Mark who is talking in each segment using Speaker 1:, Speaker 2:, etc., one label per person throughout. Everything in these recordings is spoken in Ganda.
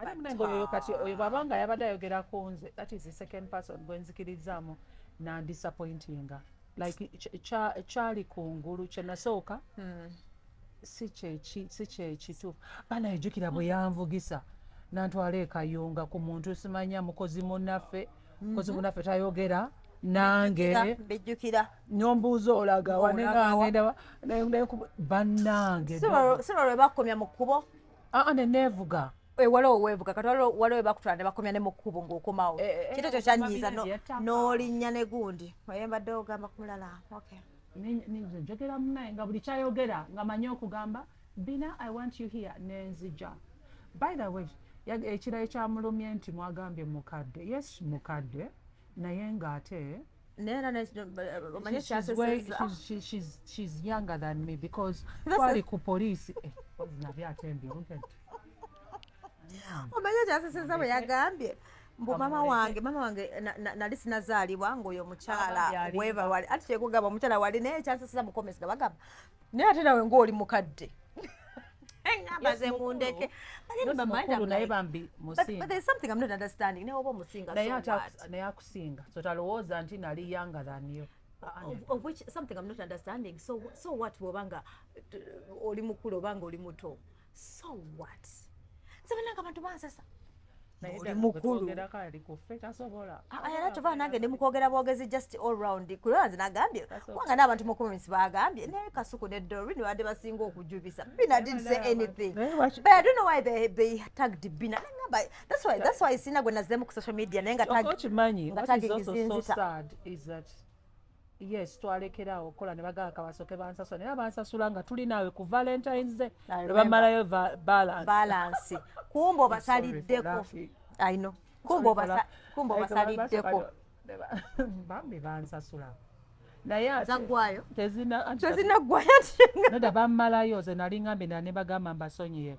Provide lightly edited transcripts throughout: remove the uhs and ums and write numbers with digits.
Speaker 1: ate munengo oyo kati oyo bwabanga yabadde ayogera ku nze, that is the second person gwenzikirizzaamu nandisappointinga like kyali kungulu kyenasooka si kyekituufu banayejjukira bwe yanvugisa nantwala ekayunga ku muntu simanya mukozi munnaffe tayogera nange nombuuza olaga wanengagenda bannange
Speaker 2: sino lwe bakomya mu kkubo
Speaker 1: neneevuga
Speaker 2: waliwo weevuga kati waliwo bakutwala ne bakomya ne mu kkubo ng'okomawo kito kyo kyanyiiza n'olinnya ne gundi oyembadde ogamba ku mulala
Speaker 1: njogera munaye nga buli kyayogera nga manyi okugamba Bina, I want you here nenzija. By the way, ekirayi kyamulumye nti mwagambye mukadde. Yes, mukadde naye ng'ate she's younger than me because twali ku poliisi nabyo atembye
Speaker 2: omanye kyaseseza bwe yagambye mbu mama wange nali sinazaalibwa ng'oyo mukyala weva wali ati kyekugamba omukyala wali naye kyaseseza mukomesi gabagamba naye ate nawe ng'oli mukadde maze mundeke but there's something I'm not understanding naye oba omusinga
Speaker 1: naye akusinga so talowooza nti nali younger than you
Speaker 2: of which something I'm not understanding so what bwobanga oli mukulu obanga oli muto so what sebenanga abantu bansasa oli mukulu ayala nange ndi mukwogera bwogezi just all round kulanze nagambye wanga n'abantu mu comments bagambye naye Kasuku ne Doreen badde basinga okujubisa Bina didn't say anything but I don't know why they tagged Bina that's why sina gwe nazemu ku social media naye nga
Speaker 1: what is also so sad is that yes twalekerawo okola ne bagala kabasoke bansasula naye bansasula nga tuli naawe ku Valentine's Day ne bamalayo
Speaker 2: balance kumbo basaliddeko I know kumbo basaliddeko
Speaker 1: bambi bansasula naye
Speaker 2: zagwayo
Speaker 1: tezina
Speaker 2: gwayo
Speaker 1: nada bamalayo ze nali ngambe ne bagamba mbasonyiye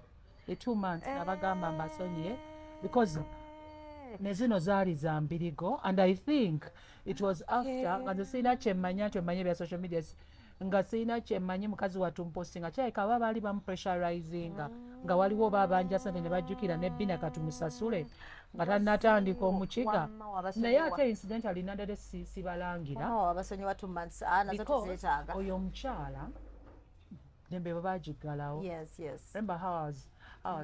Speaker 1: 2 months nabagamba mbasonyiye because nezino zaali za mbirigo and I think it was after nga sina kyemmanya bya social media nga sina kyemmanyi mukazi watu mpostinga kyayika baba baali bamupressurizinga nga waliwo babanja sente ne bajjukira ne Bina katumusasule nga tannatandika omukiga naye ate incidentally nandere sibalangira
Speaker 2: abasonyi watu months nazo tuzeetaaga
Speaker 1: oyo omukyala nembe babagiggalawo remember how I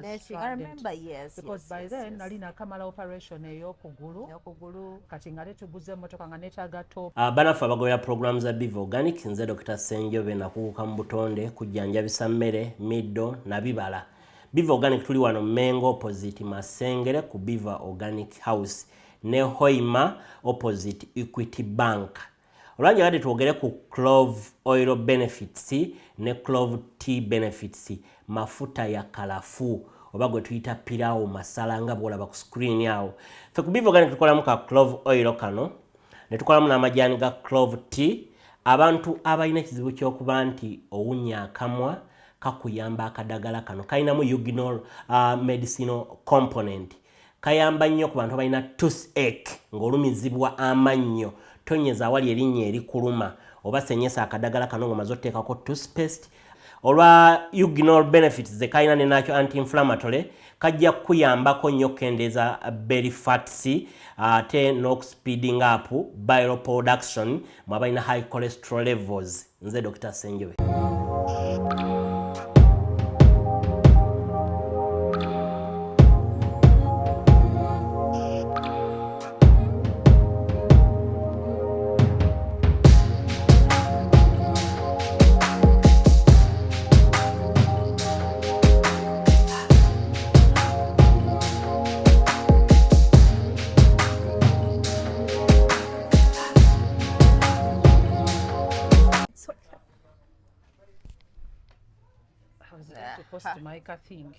Speaker 2: remember
Speaker 1: because by then nali nakamala operation ey'okugulu kati nga letuguze emmotoka nga netaaga top
Speaker 3: banaffe abagoberera programu za Biva Organic nze Dr. Senjobe nakuguka mu butonde kujjanjabisa mmere middo na bibala Biva Organic tuli wano Mengo opposite Masengere ku Biva Organic House ne Hoima opposite Equity Bank olwanja kati twogere ku clove oil benefits ne clove tea benefits mafuta ya kalafu oba gwe tuyita pirawo masala nga bwolaba ku screen yawo fe ku Biva Organic tukolamu ka clove oil kano ne tukolamu n'amajani ga clove tea abantu abalina ekizibu ky'okuba nti owunya akamwa kakuyamba akadagala kano kalinamu eugenol medicinal component kayamba nnyo ku bantu abalina toothache ng'olumizibwa amannyo tonyeza awali erinnya erikuluma oba senyesa akadagala kano ng'omaze otteekako toothpaste olwa eugenol benefits ze kalina ne nakyo anti-inflammatory kajja kuyambako nnyo kendeeza belly fats ate n'okuspeeding up bile production mwabalina high cholesterol levels nze Dr. Senjobe
Speaker 1: thing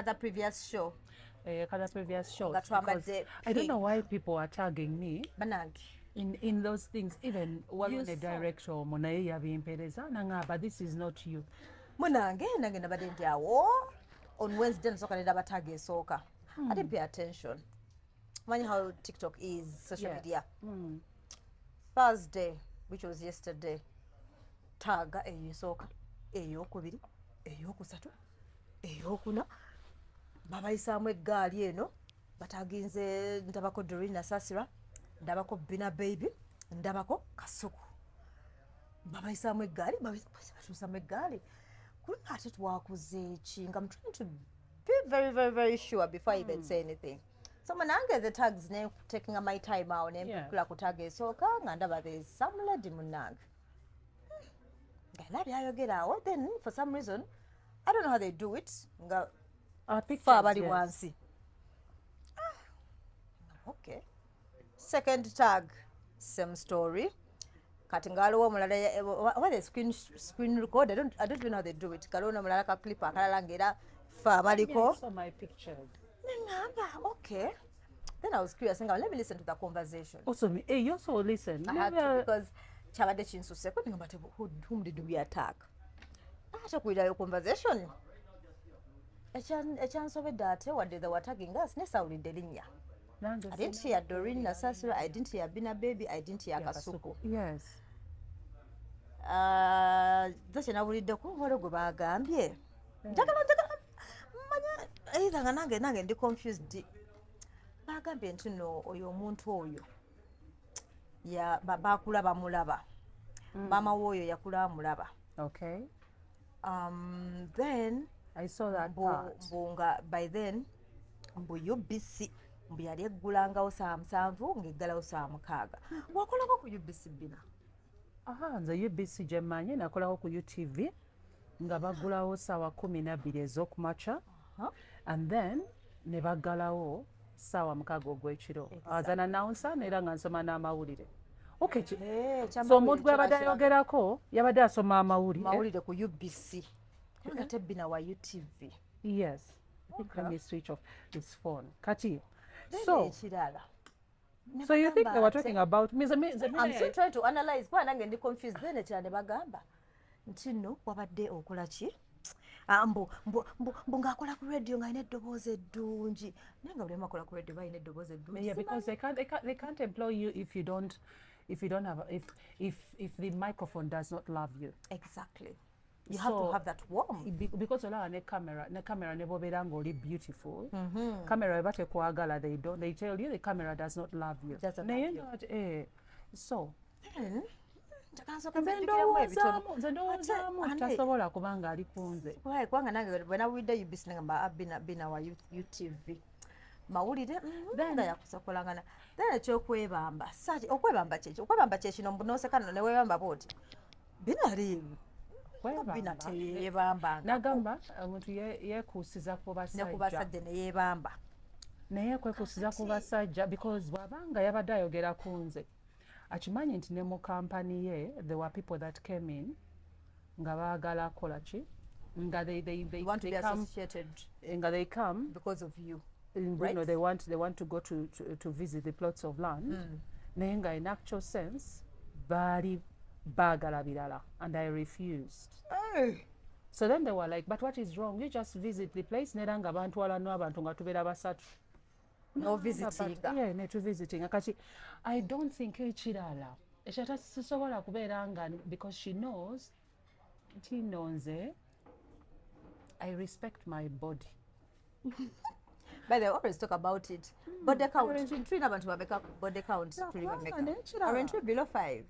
Speaker 2: the previous show
Speaker 1: I don't know why people are tagging me in those things even one on the director munaye yabimpereza nangaba this is not you
Speaker 2: munange nange nabadde ndi awo on Wednesday nsoka nenda batag esooka I didn't pay attention manyi how TikTok is social media Thursday which was yesterday taga eyisooka eyokubiri eyokusatu eyokuna babayisaamu eggaali eno bataginze ndabako Doreen Nasasira ndabako Bina Baibe ndabako Kasuku babayisaamu eggaali batuusamu eggaali kuli ate twakuze ki nga I'm trying to be very sure before I even say anything so manange the tags ne taking my time out ne kula ku tag esooka nga ndaba there is some lady munange nga byayogera awo then for some reason I don't know how they do it nga fa abali wansi okay second tag same story kati ngaliwo omulala what a screen record I don't even know how they do it kaliwo omulala ka clip akalala ngera fa abaliko namba okay then I was curious and let me listen to the conversation
Speaker 1: also you also listen
Speaker 2: I had to because chabade chinsuse ko ngamba whom did we attack ate kuira yo conversation ekyansobedde ate wadde they were attacking us nesawulidde linnya I didn't hear Doreen Nasasira, I didn't hear Bina Baibe, I didn't hear Kasuku.
Speaker 1: Yes.
Speaker 2: That's nawuliddeko ngolo gwe bagambye. Njagala manya either nga nange ndi confused. Bagambye nti no oyo omuntu oyo ya bakula bamulaba. Mama woyo yakula amulaba.
Speaker 1: Okay.
Speaker 2: Then
Speaker 1: I saw that part.
Speaker 2: Bunga by then mbu UBC mbu yali eggulangawo saa 7 ng'eggalawo saa 6 wakolako ku UBC Bina
Speaker 1: nze UBC gye mmanyi nakolako ku UTV nga baggulawo saawa 12 ez'okumakya and then ne baggalawo saawa 6 ogw'ekiro aza nanawunsa neera nga nsoma n'amawulire okay so omuntu gwe yabadde ayogerako yabadde asoma amawulire
Speaker 2: ku UBC ate Bina wa UTV
Speaker 1: yes let me switch off this phone kati so you think they were talking about me?
Speaker 2: I'm still trying to analyze kwa nange ndi confused then ekirala ne bagamba nti no wabadde okola ki mbu ng'akola ku radio nga alina eddoboozi eddungi naye nga buli omu akola ku radio balina eddoboozi eddungi
Speaker 1: yeah because they can't employ you if you don't have if the microphone does not love you
Speaker 2: exactly you have to have that warmth
Speaker 1: because olaba ne camera ne bobeera ng'oli beautiful camera eba tekwagala they tell you the camera does not love you naye so nze ndowoozaamu tasobola kubanga ali kunze
Speaker 2: kubanga nange bwe nawulidde UBC ngamba Bina wa UTV mawulire nga yakusokolangana then ekyokwebamba saati okwebamba kyekino mbunooseka no newebamba booti Bina liivu Bina teyebamba
Speaker 1: nagamba omuntu yeekuusiza ku
Speaker 2: basajja neyebamba
Speaker 1: naye kwekuusiza ku basajja because bw'abanga yabadde ayogera ku nze akimanyi nti ne mu kampani ye there were people that came in nga baagala kola ki nga they
Speaker 2: want to be associated
Speaker 1: nga they come
Speaker 2: because of you
Speaker 1: right? You know, they want to go to visit the plots of land naye nga in actual sense baali baagala birala and I refused so then they were like but what is wrong you just visit the place neera nga bantwala n'abantu nga tubeera basatu
Speaker 2: no visiting
Speaker 1: yeah ne tu visiting kati I don't think ekirala ekyata sisobola kubeera nga because she knows nti nonze I respect my body
Speaker 2: but they always talk about it body count tulina abantu babeka body count tuli bameka aren't we below 5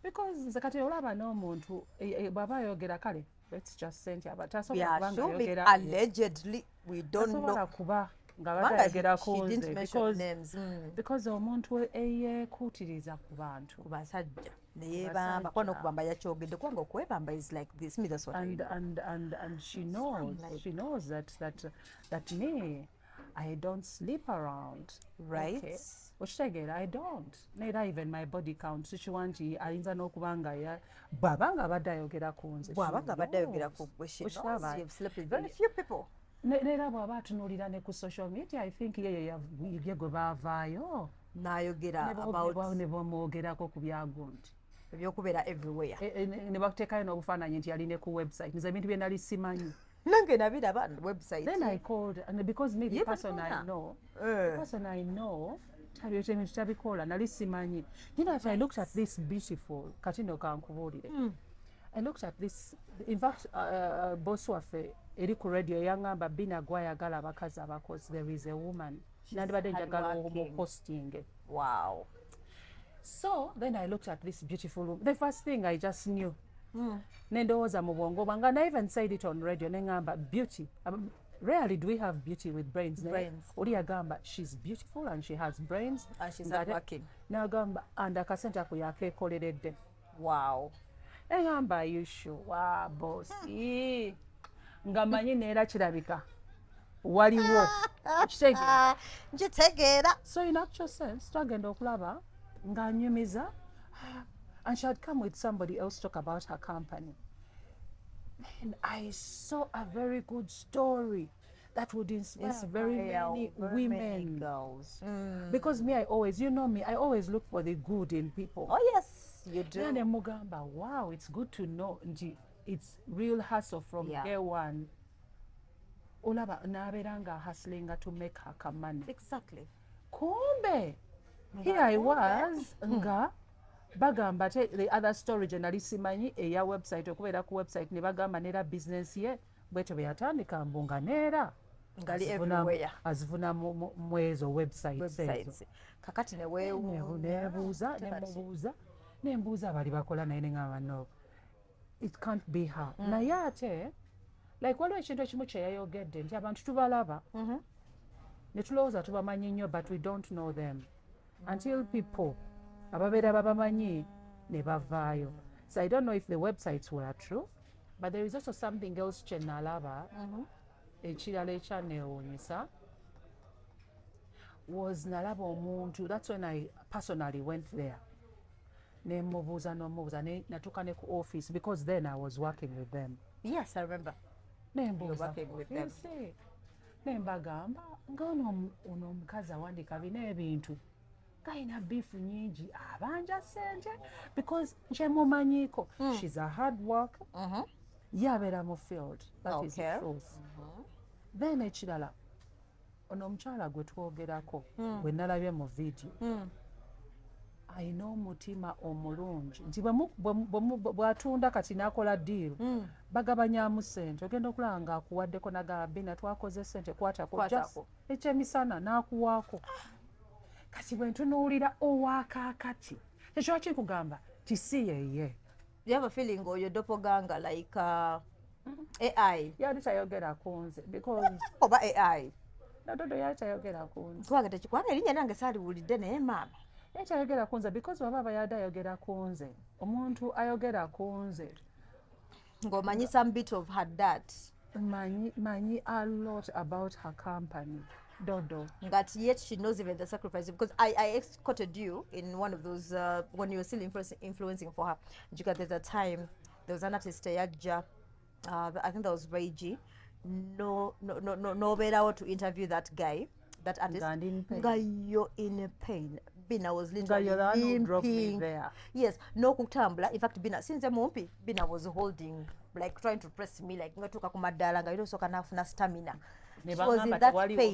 Speaker 1: because nze kati olaba n'omuntu bw'aba ayogera kale let's just say nti tasobola kuba nga ayogera
Speaker 2: allegedly we don't know
Speaker 1: kuba nga batayogera ku nze because omuntu eyeekuutiriza ku bantu
Speaker 2: ku basajja neyebamba kwa n'okubamba yakyogedde kubanga okwebamba is like this me that's what
Speaker 1: and she knows that me I don't sleep around
Speaker 2: right
Speaker 1: okay. Okitegeera I don't neera even my body count sikiwa nti ayinza n'okuba nga bw'abanga abadde ayogera ku nze
Speaker 2: bw'abanga abadde ayogera ku gwe she knows you've slept with very few people
Speaker 1: neera bw'aba atunuulira ne ku social media I think ye gwe baavaayo
Speaker 2: n'ayogera about
Speaker 1: ne bamwogerako ku byagundi
Speaker 2: ebyokubeera everywhere
Speaker 1: ne bakuteekayo n'obufaananyi nti yali ne ku website nze ebintu bye nali simanyi
Speaker 2: nange nabiraba website
Speaker 1: then I called and because me the person I know ebintu tabikola nali simanyi I looked at this beautiful katino kankubuulire I looked at this. In fact, boss waffe eri ku radio yangamba Bina gwayagala abakazi abakozi. There is a woman. Nandibadde njagala omuposting.
Speaker 2: Wow.
Speaker 1: So then I looked at this beautiful woman. The first thing I just knew. Nendowooza mu bwongo bwange, and I even said it on radio, nengamba beauty. Rarely do we have beauty with brains. Oli yagamba she's beautiful and she has brains.
Speaker 2: And she's hardworking.
Speaker 1: Nagamba and akasente ako yakeekoleredde. Wow. Engamba you sure? Wow, boss. Nga manyi neera kirabika. Waliwo.
Speaker 2: Nkitegeera.
Speaker 1: So in actual sense, twagenda okulaba ng'anyumiza. And she had come with somebody else talk about her company. And I saw a very good story that would inspire very many women.
Speaker 2: Girls.
Speaker 1: Because me, I always, you know me, I always look for the good in people.
Speaker 2: Oh yes, you do.
Speaker 1: And mugamba, wow, it's good to know. It's real hustle from day one. Olaba naberanga hustling to make her money.
Speaker 2: Exactly.
Speaker 1: Kumbe, here I was, nga. Bagamba the other story nali simanyi eya website okubeera ku website ne bagamba neera business ye bwetyo bwe yatandika mbunga neera
Speaker 2: ngali everywhere
Speaker 1: azivuna mu ezo websites
Speaker 2: kakati
Speaker 1: nembuuza bali bakola naye neŋŋamba no it can't be her naye ate like waliwo ekintu ekimu kye yayogedde nti abantu tubalaba ne tulowooza tubamanyi nnyo but we don't know them until people ababeera babamanyi ne bavaayo. So I don't know if the websites were true, but there is also something else kye nalaba ekirala ekyanneewuunyisa was nalaba omuntu. That's when I personally went there. Ne mubuuza natuuka ne ku office because then I was working with them.
Speaker 2: Yes, I remember.
Speaker 1: Ne mbuuza ne mbagamba nga ono omukazi awandiika bina ebintu kayina beef nyingi abanja sente because nje mumanyiko she's a hard worker yabeera mu field. That is the truth. Then ekirala ono omukyala gwe twogerako bwe nalabye mu video ayina omutima omulungi nti bw'atunda kati n'akola deal bagabanyamu sente ogenda okulaba ng'akuwaddeko nagamba Bina twakoze sente kwatako ekyemisana n'akuwaako. Kati bwe ntunuulira owakaakati ekyo kikugamba ti si yeye.
Speaker 2: You have a feeling oyo doppelganger like AI.
Speaker 1: Yali tayogera ku nze because
Speaker 2: oba AI.
Speaker 1: Nadodo yali tayogera ku nze.
Speaker 2: Twagenda kikwanga erinnya nange saaliwulidde naye maama.
Speaker 1: Yali tayogera ku nze because baba yadde ayogera ku nze. Omuntu ayogera ku nze.
Speaker 2: Ng'omanyi some bit of her dad.
Speaker 1: Manyi a lot about her company. Dodo.
Speaker 2: But yet she knows even the sacrifice because I escorted you in one of those when you were still influencing for her. Because there's a time there was an artist Ebya, I think that was Baibe. No better to interview that guy, that artist. You're in pain. Bina was literally limping. Yes, no kutambula. In fact, Bina since mumpi, Bina was holding, like trying to press me, like ngatuka kumadala nga ido soka nafuna stamina.
Speaker 1: She was in that pain.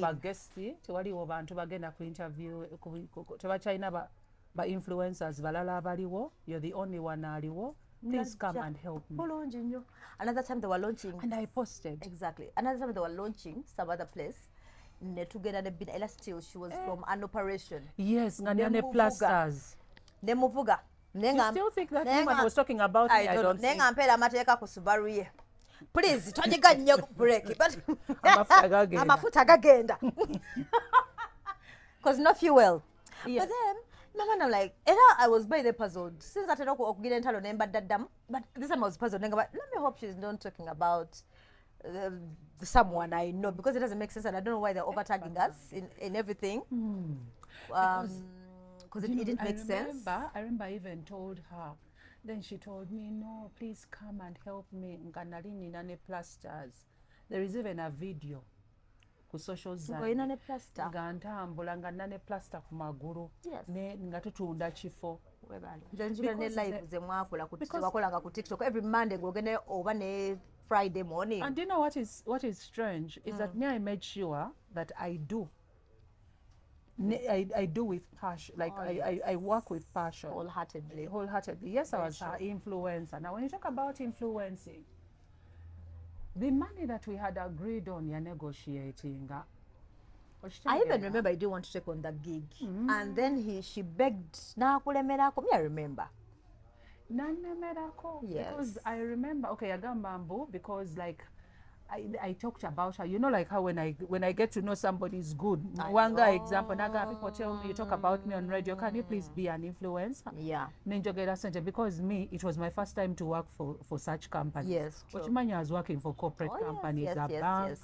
Speaker 1: Tewaliwo bantu bagenda ku interview tebakyalina ba influencers balala abaliwo. You're the only one aliwo. Please come and help me.
Speaker 2: Another time they were launching.
Speaker 1: And I posted.
Speaker 2: Exactly. Another time they were launching some other place. Together Bina Ella still she was from an operation.
Speaker 1: Yes, ngane plasters.
Speaker 2: Nemuvuga.
Speaker 1: You still think that woman was talking about me? I don't think.
Speaker 2: Nenga mpera mateeka ku Subaru ye. Please, tonyiga nnyo break. But amafuta gagenda. Because no fuel. Yes. But then, no, I'm like, I was by the puzzled. Since I don't know okugenda entalo nemba daddam, but this time I was puzzled. But let me hope she's not talking about someone I know because it doesn't make sense and I don't know why they're over-tagging us in everything. Because it didn't make sense.
Speaker 1: I remember I even told her. Then she told me, no, please come and help me. Nganali nina plasters. There is even a video ku social
Speaker 2: zone.
Speaker 1: Ngantambula nga nane plaster ku maguru.
Speaker 2: Yes.
Speaker 1: Ne nga tutunda kifo.
Speaker 2: Then you can live ze mwakola ku wakolanga ku TikTok every Monday ngogene oba ne Friday morning.
Speaker 1: And do you know what is strange is that me I made sure that I do I do with passion. Like I work with passion.
Speaker 2: Wholeheartedly.
Speaker 1: Yes, I was her influencer. Now, when you talk about influencing, the money that we had agreed on, you're negotiating.
Speaker 2: I even remember I didn't want to take on the gig. And then she begged, nakulemerako. Me, I remember.
Speaker 1: Yes. Because I remember, okay, Agamba Mbu, because like I talked about her, you know, like how when I get to know somebody is good. One guy example, Naga, people tell me, you talk about me on radio, can you please be an influencer?
Speaker 2: Yeah.
Speaker 1: Because me, it was my first time to work for such companies.
Speaker 2: Yes, true.
Speaker 1: Which I was working for corporate companies, bank,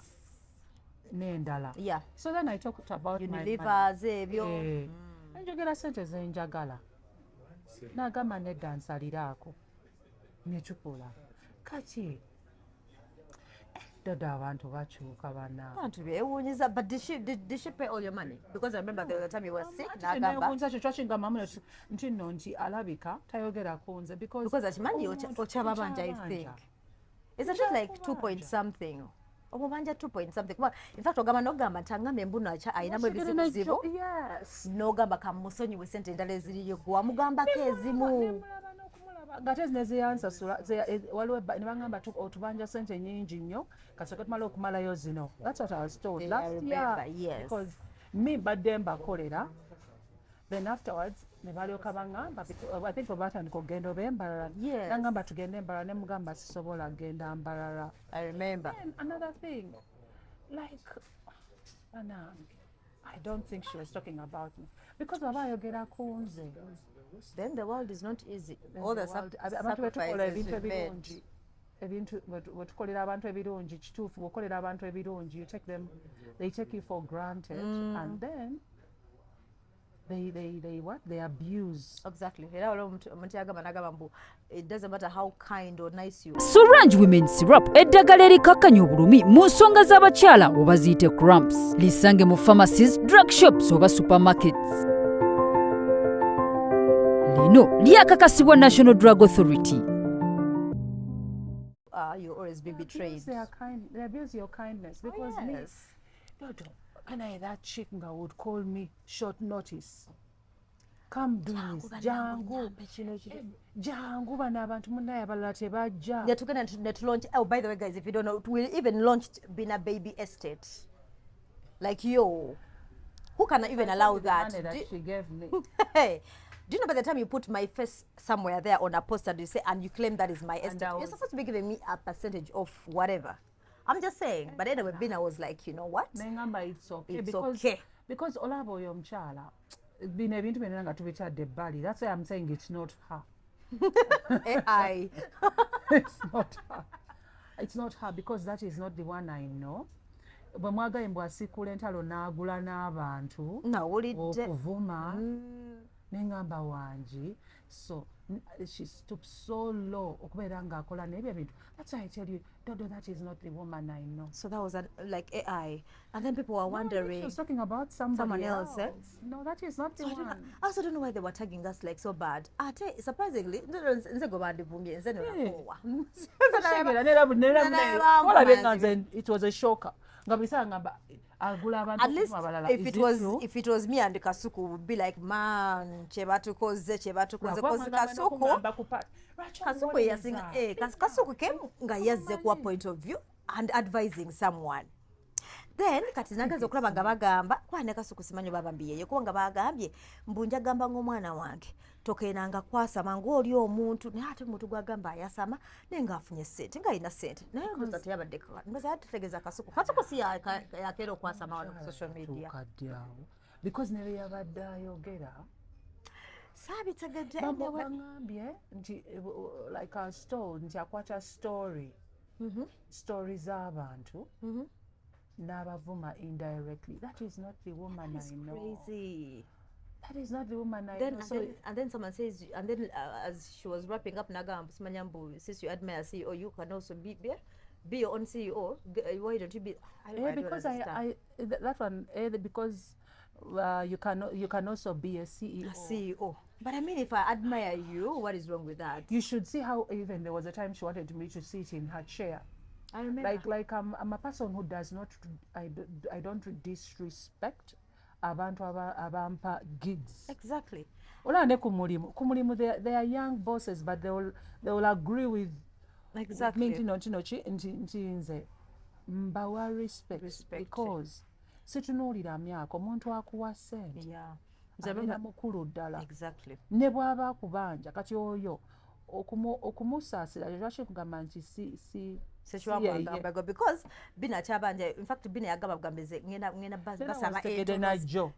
Speaker 1: Nendala.
Speaker 2: Yeah.
Speaker 1: So then I talked about
Speaker 2: Unilever, Ebya.
Speaker 1: Njogera sente zenjagala. Nagamba neddansa liraako. Netukola. Kati. Dada abantu bakyuka bana.
Speaker 2: But did she pay all your money? Because I remember the time you were sick.
Speaker 1: Nagamba. Nti nno nti alabika tayogera ku nze because
Speaker 2: akimanyi ochababanja, I think. Isn't it like 2 point something? Omubanja 2 point something. In fact, ogamba nogamba ntangambe mbuno ayinamu ebizibu.
Speaker 1: Yes.
Speaker 2: Nogamba kamusonyiwe sente endala eziriyo gwa mugambako ezimu.
Speaker 1: Ngate nezeyansasula waliwo ne bangamba otubanja sente nyingi nnyo kasooke tumala okumalayo zino. That's what I was told last year.
Speaker 2: Yes.
Speaker 1: Because me badde mbakolera, then afterwards ne balyoka bangamba, I think batandika okugenda oba embalala. Nangamba tugende embalala ne mugamba sisobola kugenda mbalala.
Speaker 2: I remember.
Speaker 1: And another thing, like Anna, I don't think she was talking about me because baba ayogera ku nze.
Speaker 2: Then the world is not easy. All the
Speaker 1: sacrifices you made. Wetukolera abantu ebirungi kituufu bw'okolera abantu ebirungi they take you for granted and then they abuse.
Speaker 2: Exactly. It doesn't matter how kind or nice you are.
Speaker 4: Sorange Women Syrup eddagala erikakkanya obulumi mu nsonga z'abakyala oba ziyite cramps. Lisange mu pharmacies, drug shops oba supermarkets. Lino lyakakasibwa National Drug Authority.
Speaker 2: You've always been betrayed.
Speaker 1: They abuse your kindness because that chick would call me short notice. Come do this. Jangu bana abantu munnaye abalala tebajja.
Speaker 2: They're going to launch. Oh, by the way, guys, if you don't know, we'll even launched Bina Baby Estate. Like, yo, who can even allow that?
Speaker 1: She gave me.
Speaker 2: Hey. Do you know by the time you put my face somewhere there on a poster, you say, and you claim that is my estate, you're supposed to be giving me a percentage of whatever. I'm just saying. But anyway, Bina was like, you know what?
Speaker 1: It's okay.
Speaker 2: Okay.
Speaker 1: Because olabo yo mchala, Bina ebintu byonna nga tubitadde ebbali. That's why I'm saying it's not her.
Speaker 2: AI.
Speaker 1: It's not her. It's not her because that is not the one I know. Bwe mwagaye mbw asikula entalo n'agula n'abantu okuvuma. Nengamba wanji, so she stooped so low okubeera ng'akola n'ebyo ebintu. That's why I tell you, Dodo, that is not the woman I know.
Speaker 2: So that was like AI, and then people were wondering.
Speaker 1: She was talking about someone else. No, that is not the one.
Speaker 2: I also don't know why they were tagging us like so bad. Surprisingly,
Speaker 1: it was a shocker. At least
Speaker 2: if it was me and Kasuku, would be like, man, chebatukoze Kasuku yasinga Kasuku came nga yazze kwa point of view and advising someone. Then kati nagaza okulaba nga bagamba kwane Kasuku simanyi baba mbiyeye kuba nga bagambye mbunja gamba ng'omwana wange tokenanga kwasama ng'oli omuntu naye ate omuntu gwagamba ayasama naye ng'afunye ssente ng'alina ssente naye ngoza teyabadde ngoza yategeeza Kasuku si yakeera okwasama wano ku social media
Speaker 1: because ne yabadde ayogera
Speaker 2: saabitegedde
Speaker 1: bangambye nti like I was told nti akwata story z'abantu n'abavuma indirectly. That is not the woman I know.
Speaker 2: Crazy.
Speaker 1: That is not the woman I know.
Speaker 2: And then someone says, and then as she was wrapping up Nagam Smanyambu, since you admire CEO, you can also be your own CEO. Why don't you be?
Speaker 1: Because that one because you can also be a CEO.
Speaker 2: A CEO. But I mean, if I admire you, what is wrong with that?
Speaker 1: You should see how even there was a time she wanted me to sit in her chair.
Speaker 2: I remember.
Speaker 1: Like I'm a person who does not, I don't disrespect abantu abampa gigs.
Speaker 2: Exactly.
Speaker 1: Olaba ne ku mulimu they are young bosses but they will agree with
Speaker 2: Exactly.
Speaker 1: nti nze mbawa respect because situnuulira myaka omuntu akuwa ssente abeera mukulu ddala ne bw'aba akubanja kati oyo okumusaasira lwaki kugamba nti si
Speaker 2: sekiwamwagamba because Bina kyabanja in fact Bina yagamba bugambeze ngenda basaba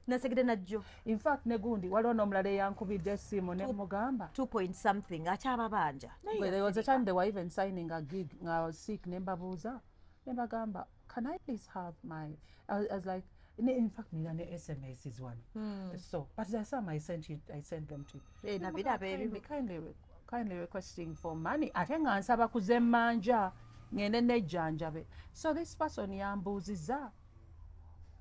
Speaker 2: nasegede najjo
Speaker 1: in fact ne gundi waliwo n'omulala eyankubidde essimu ne mugamba
Speaker 2: 2 point something akyababanja
Speaker 1: there was a time they were even signing a gig nga I was sick ne mbabuuza ne bagamba can I please have my I was like in fact nina ne SMS one so but there's some I sent them to kindly requesting for money ate nga nsaba kuzemmanja ngende nejjanjabe so this person yambuuziza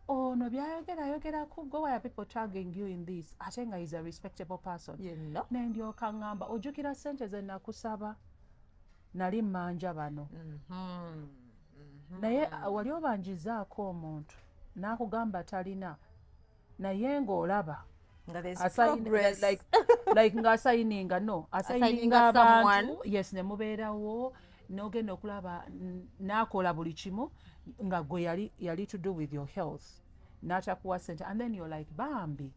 Speaker 1: ono byayogerako go why are people tagging you in this ate nga is a respectable person nendyoka ngamba ojjukira ssente ze nakusaba nali mmanja bano naye wali obanjizaako omuntu n'akugamba talina naye ng'olaba like ng'asayininga asayininga abantu yes ne mubeerawo n'ogenda okulaba n'akola buli kimu nga gwe yali to do with your health n'atakuwa ssente and then you're like bambi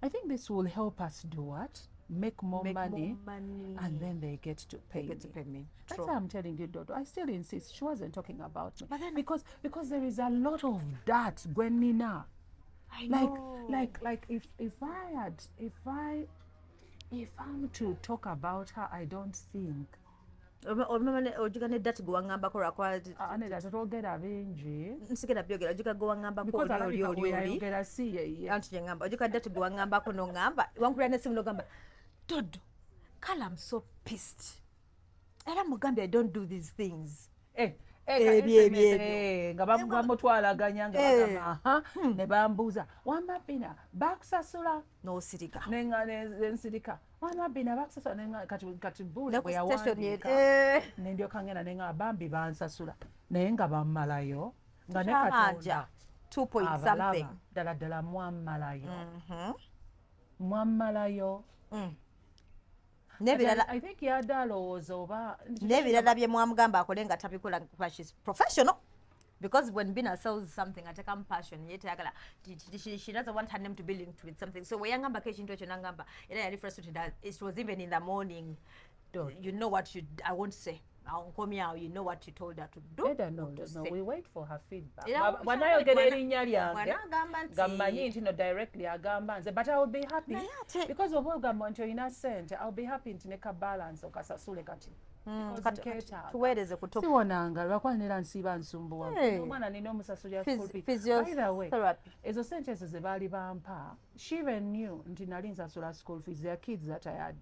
Speaker 1: I think this will help us do what make more money and then they get to pay me. That's why I'm telling you, Dodo. I still insist she wasn't talking about me. But then, because there is a lot of that when Nina. Like if I'm to talk about her, I don't think.
Speaker 2: Ojugane that go ngambako rakwa
Speaker 1: ane that togera bingi
Speaker 2: nsigera byogera ojuga go ngambako oli anti ngamba ojuga that go ngambako no ngamba wankula ne simu no gamba Dodo kala I'm so pissed era mugambe I don't do these things
Speaker 1: nga bamutwalaganya nga bagamba ne bambuuza wamba Bina bakusasula
Speaker 2: n'osirika
Speaker 1: nenga nensirika wamba Bina bakusasula kati buula bwe yawandiika nendyoka ngenda nenga bambi bansasula naye nga bammalayo nga ne Katonda
Speaker 2: 2 point something
Speaker 1: ddala mwammalayo
Speaker 2: nebirala
Speaker 1: I think yadde alowooza oba
Speaker 2: nebirala bye mwamugamba akole nga tabikola kuba she's professional because when Bina sells something ateka passion yet yagala she doesn't want her name to be linked with something so weyangamba ke ekintu ekyo nangamba era yali frustrated that it was even in the morning you know what I won't say you know what you told her to do.
Speaker 1: No, we wait for her feedback. Wanayogera erinnya lyange gammanyi nti no directly agamba nze but I will be happy because oba ogamba nti olina ssente I'll be happy nti ne ka balance okasasule kati
Speaker 2: tuweereze kutoka
Speaker 1: siwonanga lwakwanira nsiiba nsumbuwa omwana nina omusasulira by the way ezo ssente ezo ze baali bampa she even knew nti nali nsasula school fees their kids that I had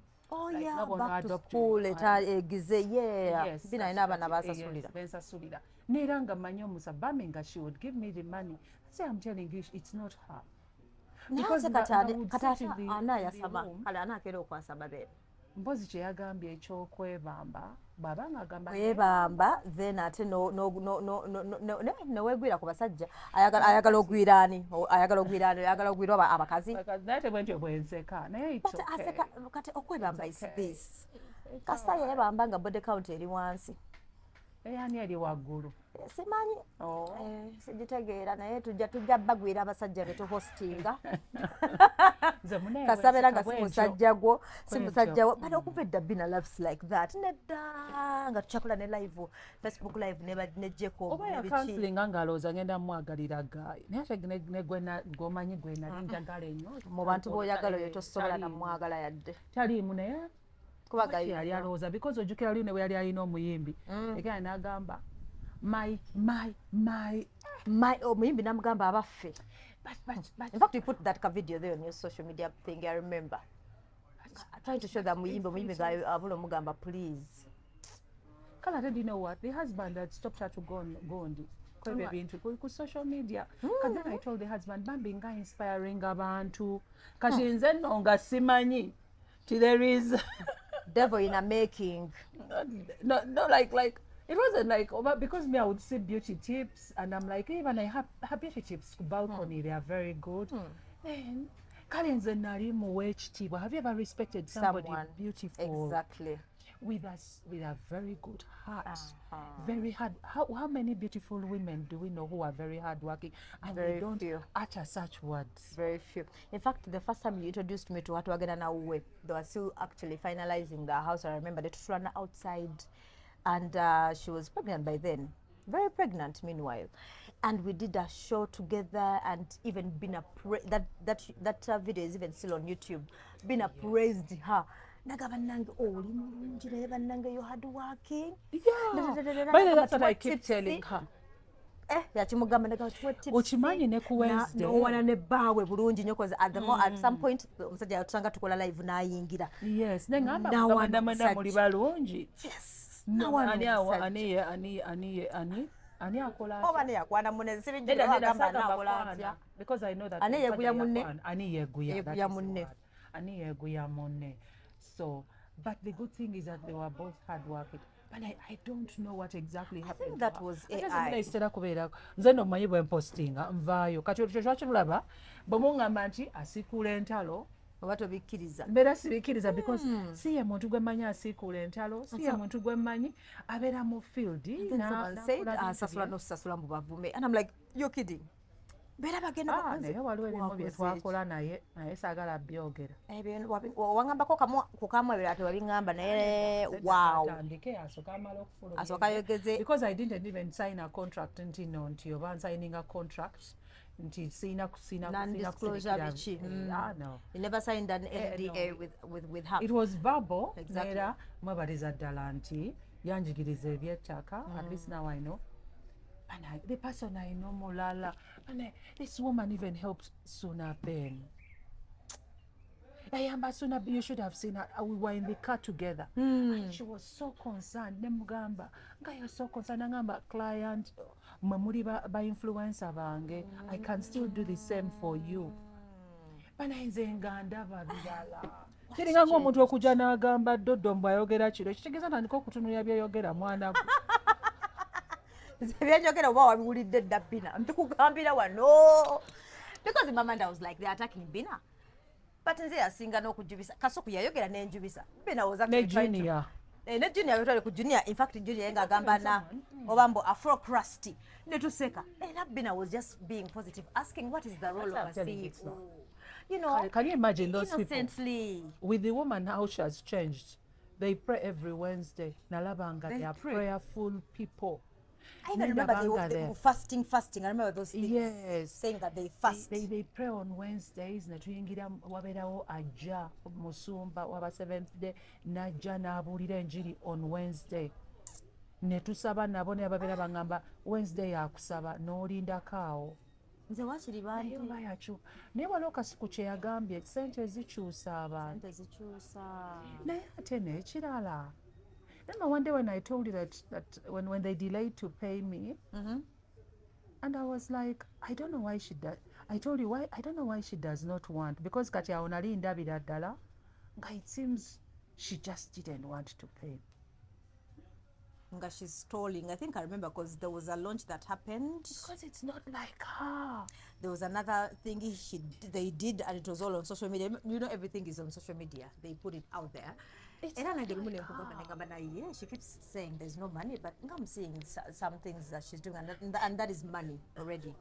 Speaker 2: back to school egize Bina ina abana
Speaker 1: basasulira neera nga mmanyi omusa bami nga she would give me the money say I'm telling you it's not her
Speaker 2: because katata anayasaba kale anakera okwasaba bebe
Speaker 1: mpozi kye yagambye ekyokwebamba bw'aba ng'agamba
Speaker 2: kwebamba then ate newegwira ku basajja ayagala ogwiraani ayagala ogwira abakazi
Speaker 1: naye tebwentyo bwenseka naye
Speaker 2: kati okwebamba is this kasita yebamba nga body count eri wansi
Speaker 1: eyani eri waggulu
Speaker 2: simanyi sigitegeera naye tujja bagwira abasajja betuhostinga kasabera nga simusajjagwo but okuva edda Bina loves like that nedda nga tucakola ne live Facebook live nejjeko
Speaker 1: oba yakansilinga ng'alowooza ngenda mwagalira gaayi naye ate gwomanyi gwe nali njagala ennyo
Speaker 2: mu bantu b'oyagala oyo tosobola namwagala yadde
Speaker 1: taliimu naye yali alowooza because ojjukira lino bwe yali alina omuyimbi ekaya n'agamba
Speaker 2: omuyimbi namugamba abaffe in fact you put that video there on your social media thing I remember trying to show that muyimbi nga abula omugamba please
Speaker 1: kale ate do you know what the husband had stopped her to go on kwebyo ebintu ku social media kati then I told the husband bambi nga inspiring abantu kati nze nno nga simanyi there is
Speaker 2: devil in a making
Speaker 1: no like it wasn't like because me I would see beauty tips and I'm like even I have beauty tips balcony they are very good then kale nze nali muwa ekitiibwa. Have you ever respected somebody beautiful?
Speaker 2: Exactly.
Speaker 1: With a very good heart, very hard. How many beautiful women do we know who are very hardworking and
Speaker 2: Very
Speaker 1: they don't
Speaker 2: few.
Speaker 1: utter such words?
Speaker 2: Very few. In fact, the first time you introduced me to what we're gonna now with, they were still actually finalizing the house. I remember they took her outside, and she was pregnant by then, very pregnant. Meanwhile, and we did a show together, and even Bina that video is even still on YouTube. Bina praised her. Nagaba nange oli mulungi naye bannange you hard working.
Speaker 1: Yeah. By the way, that's what I keep telling her.
Speaker 2: Yakimugamba nagaba tuwe tips.
Speaker 1: Okimanyi ne ku Wednesday.
Speaker 2: No one ne bawe bulungi nnyo cause at some point omusajja yatusanga tukola live n'ayingira.
Speaker 1: Yes. Nengamba manda muli balungi. Yes. No one ani akola
Speaker 2: oba ne yakwana munne sibijja agamba nakola atya
Speaker 1: because I know that
Speaker 2: ani yeguya munne
Speaker 1: ani yeguya
Speaker 2: munne
Speaker 1: ani yeguya munne. So but the good thing is that they were both hardworking, but I don't know what exactly happened.
Speaker 2: I think that was AI.
Speaker 1: Istera kubeera nze no manyi bwe postinga nvaayo kati ekyo twakirulaba bwe muŋŋamba nti asiikuula entalo
Speaker 2: oba tobikkiriza
Speaker 1: mbeera sibikkiriza because si ye muntu gwe mmanyi asiikuula entalo, si ye muntu gwe mmanyi abeera mu field
Speaker 2: asasula n'osasula mu bavume, and I'm like you're kidding.
Speaker 1: Naye waliwo ebimu bye twakola naye saagala byogera
Speaker 2: wangambako ku kamu ebyo ate wabingamba naye wow
Speaker 1: atandike asooka amala okufulumya
Speaker 2: asooka yogeze
Speaker 1: because I didn't even sign a contract nti oba nsigning a contract nti sina
Speaker 2: non-disclosure bichi.
Speaker 1: No.
Speaker 2: You never signed an NDA with her.
Speaker 1: It was verbal.
Speaker 2: Exactly.
Speaker 1: Era mwebaliza ddala nti yanjigiriza eby'ettaka. At least now I know. And the person I know mulala. And this woman even helped Suna Ben. Ayamba Suna, you should have seen her. We were in the car together. And she was so concerned. Nemugamba, you're so concerned. Ngamba client, mamuri ba influencer bange. I can still do the same for you. Banaize nganda babirala. Kiringa ng'omuntu okuja n'agamba Doddo ayogera kiro. Kitegeeza ntandika okutunulira byeyogera mwana.
Speaker 2: Byenjogera oba wabiwulidde dda Bina. Mbikugambira wano. Because my mind I was like they're attacking Bina. But nze yasinga n'okujubisa. Kasuku yayogera n'enjubisa. Bina was actually trying to. Ne Junior yotale ku Junior. In fact Junior yenga agamba na obambo afro crusty. Ne tuseka. And Bina was just being positive, asking what is the role of a CEO. You know,
Speaker 1: can you imagine those
Speaker 2: innocently
Speaker 1: people? With the woman, how she has changed. They pray every Wednesday. Nalabanga, they are prayerful people.
Speaker 2: I even remember they were fasting. I remember those things.
Speaker 1: Yes.
Speaker 2: Saying that they fast.
Speaker 1: They pray on Wednesdays. Netuyingira waberawo ajja musumba waba 7th day najja n'abuulira enjiri on Wednesday. Netusaba nabo ne babeera bangamba Wednesday yakusaba n'olindako awo.
Speaker 2: Nze wakiri bantu
Speaker 1: bayacu naye waliwo Kasuku kye yagambye sente zikyusa abantu naye ate n'ekirala. Remember one day when I told you that when they delayed to pay me, and I was like, I don't know why she does. I told you why. I don't know why she does not want, because kati aonali ndabira ddala nga it seems she just didn't want to pay.
Speaker 2: Nga she's stalling. I think I remember because there was a launch that happened.
Speaker 1: Because it's not like her.
Speaker 2: There was another thing they did, and it was all on social media. You know, everything is on social media. They put it out there. Yeah, she keeps saying there's no money, but I'm seeing some things that she's doing, and that is money already.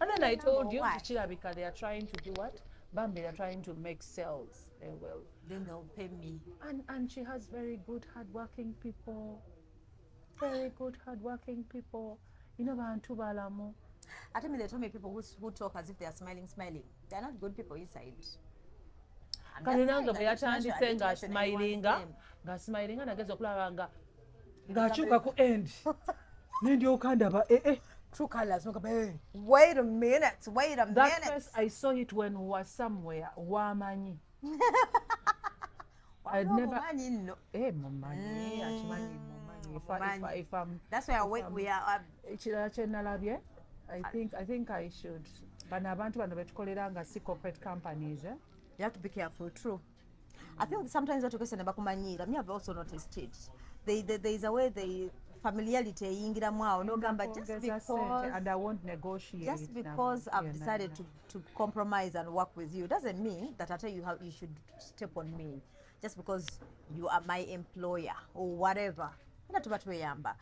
Speaker 1: And then I told you, because they are trying to do what? Bambi, they are trying to make sales. They will.
Speaker 2: Then they'll pay me.
Speaker 1: And she has very good, hardworking people. Very good, hardworking people. You know, Bantu Balamu.
Speaker 2: I tell me, they told me people who talk as if they are smiling. They're not good people inside.
Speaker 1: Kalinanga bweyatandise nga smilinga nageza okulaba ng'akyuka ku end nendyoka ndaba
Speaker 2: true colors. Wait a minute.
Speaker 1: That first I saw it when we were somewhere wamanyi. I'd never mumanyi akimanyi mumanyi. If I'm
Speaker 2: that's where we are.
Speaker 1: Ekirala kye nalabye I think I should. Bano abantu bano betukolera nga si corporate companies.
Speaker 2: You have to be careful, true. I think sometimes what you question about kumanyira, me have also noticed it. There is a way they familiarity eyingiramu awo n'ogamba
Speaker 1: and I won't negotiate
Speaker 2: just because I've decided to compromise and work with you doesn't mean that I tell you how you should step on me just because you are my employer or whatever. Era tuba tweyamba.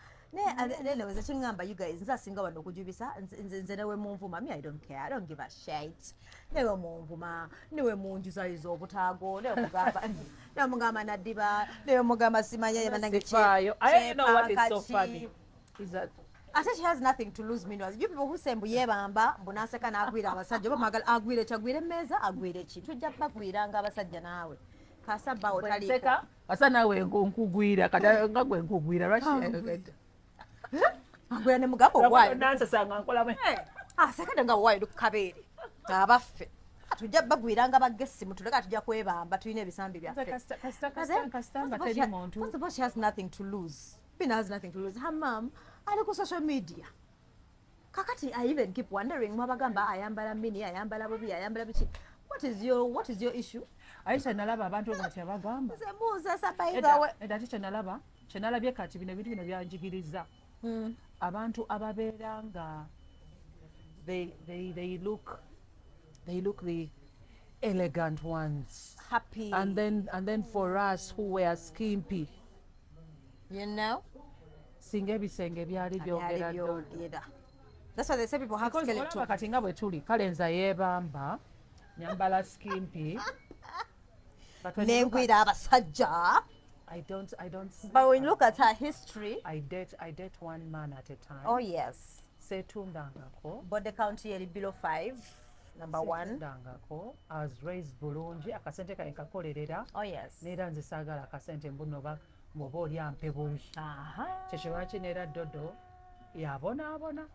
Speaker 2: Neweza kingamba you guys nze asinga wano okujubisa nze newe munvuma me I don't care, I don't give a shit. Newe munvuma, newe munjuzayiza obutaago, newe mugamba naddiba, newe mugamba simanya yamanange
Speaker 1: I know what is so funny is that
Speaker 2: I said she has nothing to lose. Meanwhile, you people who say mbuyebamba mbunaseka nagwira abasajja bamagala agwire kyagwire meza agwire ki tujja bagwira nga abasajja naawe kasaba otaliko
Speaker 1: asa nawe nkugwira kata nga gwe nkugwira lwaki
Speaker 2: agwira ne mugambo wayo
Speaker 1: nansasanga nkolamu
Speaker 2: sekade nga wayo lukabeere abaffe tujja bagwira nga bagesimu tuleka tujja kwebamba tulina ebisambi byaffe
Speaker 1: kasitanga teri muntu.
Speaker 2: First of all, she has nothing to lose. Bina has nothing to lose. Her mom ali ku social media. Kakati I even keep wondering mwabagamba ayambala mini ayambala bubi ayambala bichi. What is your issue?
Speaker 1: Aisha nalaba abantu bati abagamba.
Speaker 2: Ze muza sabayigawe.
Speaker 1: Eda ticha nalaba. Chenalabye kati bino bintu bino byanjigiriza. Abantu ababeera nga they look the elegant ones.
Speaker 2: Happy.
Speaker 1: And then for us who were skimpy.
Speaker 2: You know?
Speaker 1: Singa ebisenge byali byogera.
Speaker 2: That's why they say people have skeleton.
Speaker 1: Kati nga bwe tuli kale nza yeebamba nyambala skimpy.
Speaker 2: Nengwira abasajja.
Speaker 1: I don't
Speaker 2: But when you look at her history,
Speaker 1: I date one man at a time.
Speaker 2: Oh yes.
Speaker 1: Setundangako.
Speaker 2: Body count eri below 5. Number 1.
Speaker 1: Setundangako. I was raised bulungi akasente kaye kakolerera.
Speaker 2: Oh yes.
Speaker 1: Neera nze saagala akasente mbunoba mwoba oli ampe bubi. Kyekyo lwaki neera Dodo yabonaabona.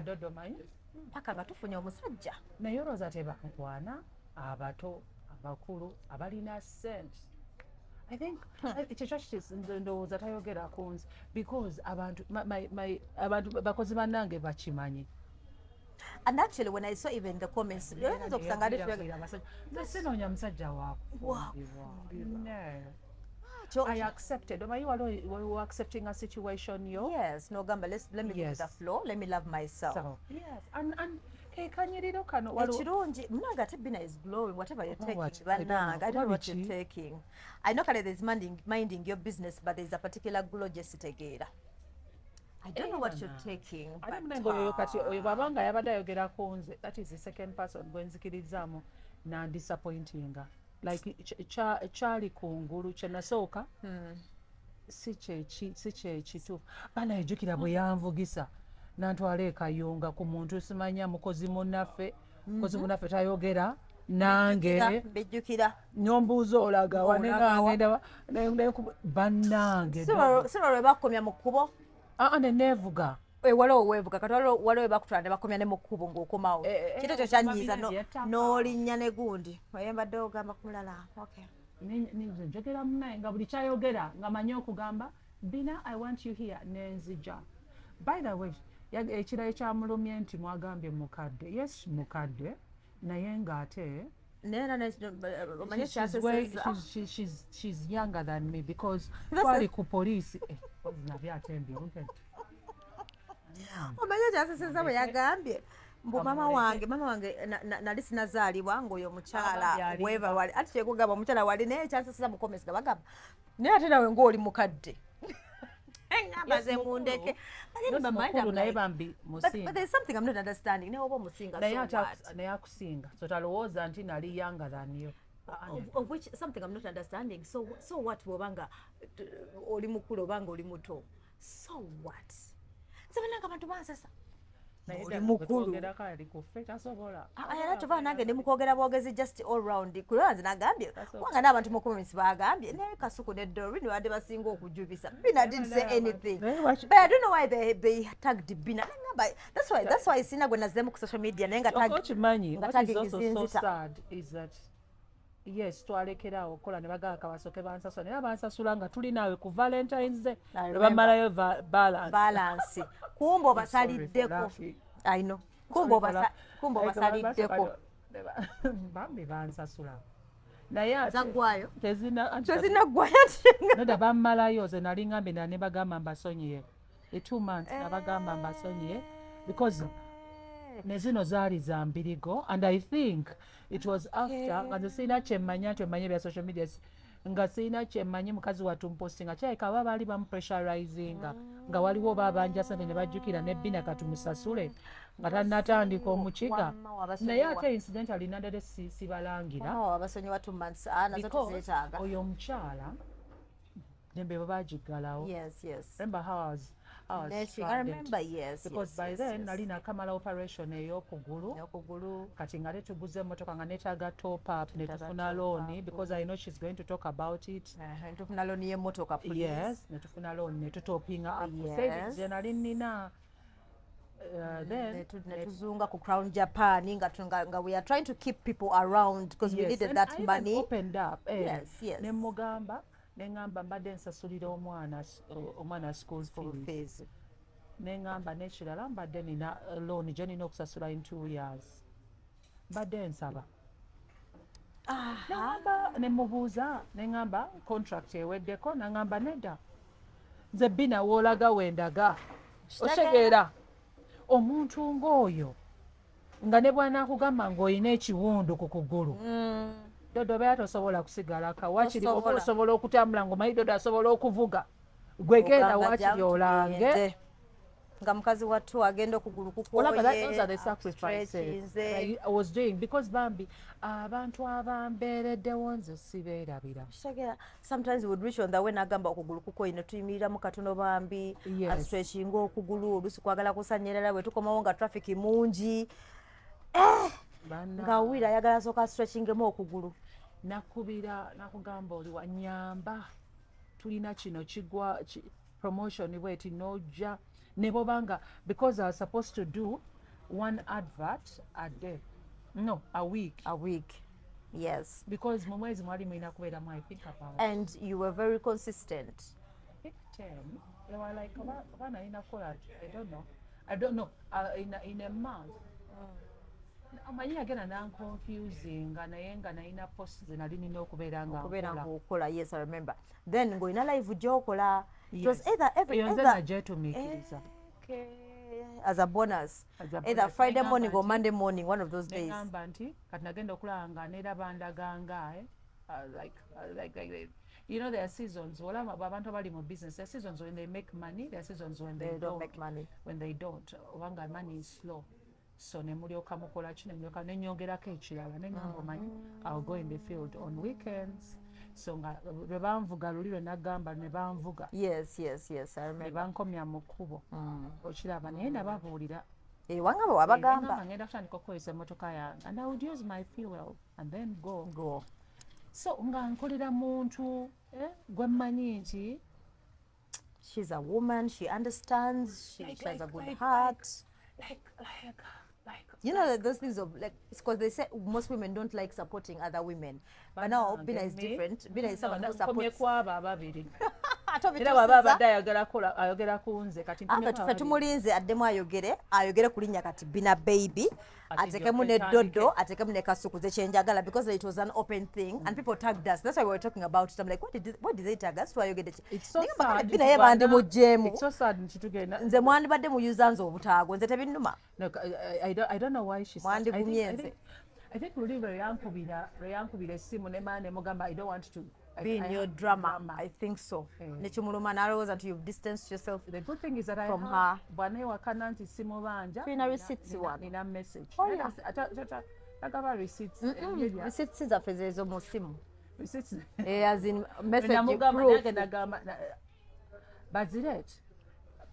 Speaker 1: Dodo manyi
Speaker 2: mpaka nga tufunye omusajja.
Speaker 1: Naye olowooza tebankwana abato abakulu abalina sente. I think ekyo ndowooza tayogera ku nze because abantu bakozi bannange bakimanyi.
Speaker 2: And actually when I saw even the comments
Speaker 1: sinoonya musajja wakufumbirwa. I accepted. You were accepting a situation, yo?
Speaker 2: Yes. No, Gamba, let me give the floor. Let me love myself.
Speaker 1: So, yes. And
Speaker 2: Bina is glowing. Whatever you're taking, I don't know what you're taking. I know there's minding your business, but there's a particular glow just together. I don't know what you're taking.
Speaker 1: That is the second person going to na disappointing. Like Charlie Kunguru Chenasoka, si chechitu. Bana ejukira bweyamvugisa. Nantwale kayunga ku muntu simanya mukozi munaffe. Mukozi munaffe tayogera nange.
Speaker 2: Bejukira.
Speaker 1: Nyombuzo olaga wanenga ngenda bannange.
Speaker 2: Siro lwe bakomya mu kkubo.
Speaker 1: Nevuga.
Speaker 2: Waliwo weevuga kati waliwo bakutwala ne bakomya ne mu kkubo ng'okomawo. Kito kyo kyanyiiza n'olinnya ne gundi. Wayembadde ogamba ku mulala. Okay.
Speaker 1: Njogera munaye nga buli kyayogera nga manyi okugamba Bina, I want you here nenzija. By the way, ekirayi kyamulumye nti mwagambye mukadde. Yes, mukadde. Naye ng'ate she's younger than me because twali ku poliisi.
Speaker 2: Omanyi kyaseseza bwe yagambye mbu mama wange nali sinazaalibwa ng'oyo mukyala weeva wali ati kyekugamba omukyala wali naye kyaseseza mu comments bagamba naye ate nawe ng'oli mukadde maze mundeke but there's something I'm not understanding naye oba omusinga
Speaker 1: naye akusinga so talowooza nti nali younger than you.
Speaker 2: Of which something I'm not understanding. So what bwobanga oli mukulu obanga oli muto, so what? Sebenanga abantu bansasa oli mukulu ayala nange nemukogera bwogezi just all round kulanze nagambye wanga n'abantu mu comments bagambye naye Kasuku ne Dori ne bade basinga okujubisa. Bina didn't say anything but I don't know why they tagged Bina. That's why sina gwe nazemu ku social media naye nga tag
Speaker 1: what is also so sad is that yes twalekerawo kola ne bagaka basoke bansasula naye bansasula nga tuli naawe ku Valentine's Day ne bamalayo
Speaker 2: balance kumbo basaliddeko. I know kumbo basaliddeko
Speaker 1: bambi bansasula naye
Speaker 2: zagwayo
Speaker 1: tezina
Speaker 2: gwayo
Speaker 1: noda bammalayo ze nali ngambe ne bagamba mbasonyiye 2 months nabagamba mbasonyiye because nezino zaali za mbirigo and I think it was after nga nze sirina kyemmanya nti emmanye bya social media nga sirina kyemmanyi mukazi wattu mpostinga kyaleka baba baali bamupressurizinga nga waliwo babanja sente ne bajjukira ne Bina katumusasule nga tannatandika omukiga naye ate incidentally nadade sibalangira oyo omukyala nembe bwe bagiggalawo. Remember how I was because by then nali nakamala operation ey'okugulu kati nga netuguza emmotoka nga netaaga top up netufuna loan because I know she's going to talk about it.
Speaker 2: Netufuna loan y'emmotoka please.
Speaker 1: Yes, netufuna loan netutopinga up savings je nali nina. Then
Speaker 2: netuzunga ku Crown Japan nga we are trying to keep people around because we needed that money.
Speaker 1: Opened up. Ne mugamba nengamba mbadde nsasulira omwana school fees nengamba nekirala mbadde nina loan gye nina okusasula in 2 years mbadde nsaba nengamba nemubuuza nengamba contract eweddeko nangamba nedda nze Bina woolaga wendaga otegeera omuntu ng'oyo nga ne bw'anaakugamba ng'olina ekiwundu ku kugulu Dodo bya tosobola kusigala ka wakiri okusobola okutambula ngomanyi Dodo asobola okuvuga gwegenda wakiri olange
Speaker 2: nga mukazi wattu agenda okugulu kukoye.
Speaker 1: Those are the sacrifices I was doing because bambi abantu abambeereddewo nze sibeerabira.
Speaker 2: Sometimes we would reach on the way nagamba okugulu kukoye ne tuyimirira mu katono bambi stretching okugulu olusi kwagala kusanyerera bwe tukomawo nga traffic mungi nga wira ayagala soka stretchingemu okugulu nakugamba oli wanyamba tulina kino kigwa promotion bweti nojja ne bobanga because I was supposed to do 1 advert a day a week yes because
Speaker 1: mu mwezi mwali mulina kubeeramu I think about
Speaker 2: and you were very consistent.
Speaker 1: I think 10 they were like bana ina kola I don't know in a month amanyi agenda nanconfusing naye nga nalina post ze nali nina okubeera
Speaker 2: ngaokola. Yes, I remember then ng'olina live gy'okola it was either
Speaker 1: najetumiikiriza
Speaker 2: as a bonus either Friday morning or Monday morning, one of those days.
Speaker 1: Ngamba nti kati nagenda okulaba nga neeraba ndaganga like you know there are seasons olaba abantu abali mu business there are seasons when they make money there are seasons when they don't
Speaker 2: make money
Speaker 1: when they don't obanga money is slow. So nemulyoka mukola ki nemulyoka nenyongerako ekirala neŋŋamba omanyi I'll go in the field on weekends so nga lwe banvuga luli lwe nagamba ne banvuga
Speaker 2: yes I remember
Speaker 1: ne bankomya mu kkubo okiraba naye nababuulira
Speaker 2: wanga bwe wabagamba
Speaker 1: ngenda kutandika okukozesa emmotoka yange and I would use my fuel and then go so nga nkolera muntu gwe mmanyi nti
Speaker 2: she's a woman, she understands, she has a good heart. Like you know that those things of like because they say most women don't like supporting other women, but now Bina is different. Bina is someone who supports. Ffe tumulinze addemu ayogere ku linnya kati Bina Baibe atekemu ne Dodo atekemu ne Kasuku ze kyenjagala because it was an open thing and people tagged us. That's why we were talking about it. I'm like, what did they tag us?
Speaker 1: It's so sad.
Speaker 2: Bina yebandi mujjemu.
Speaker 1: It's so sad nchitugenda.
Speaker 2: Nze mwandibadde muyuza nze obutaago nze tebinnuma.
Speaker 1: No, I don't know why she said. I think Luli yankubira essimu ne maane mugamba I don't want to
Speaker 2: be in your drama. I think so. Nechimuluma narowooza until you've distanced yourself.
Speaker 1: The good thing is that
Speaker 2: from her.
Speaker 1: Bwana wakana nti simu banja.
Speaker 2: Nina receipts one.
Speaker 1: Nina message.
Speaker 2: Oh yeah.
Speaker 1: Takaba receipts.
Speaker 2: Receipts zaffe zezo mu simu.
Speaker 1: Receipts.
Speaker 2: As in message proof.
Speaker 1: Baziret.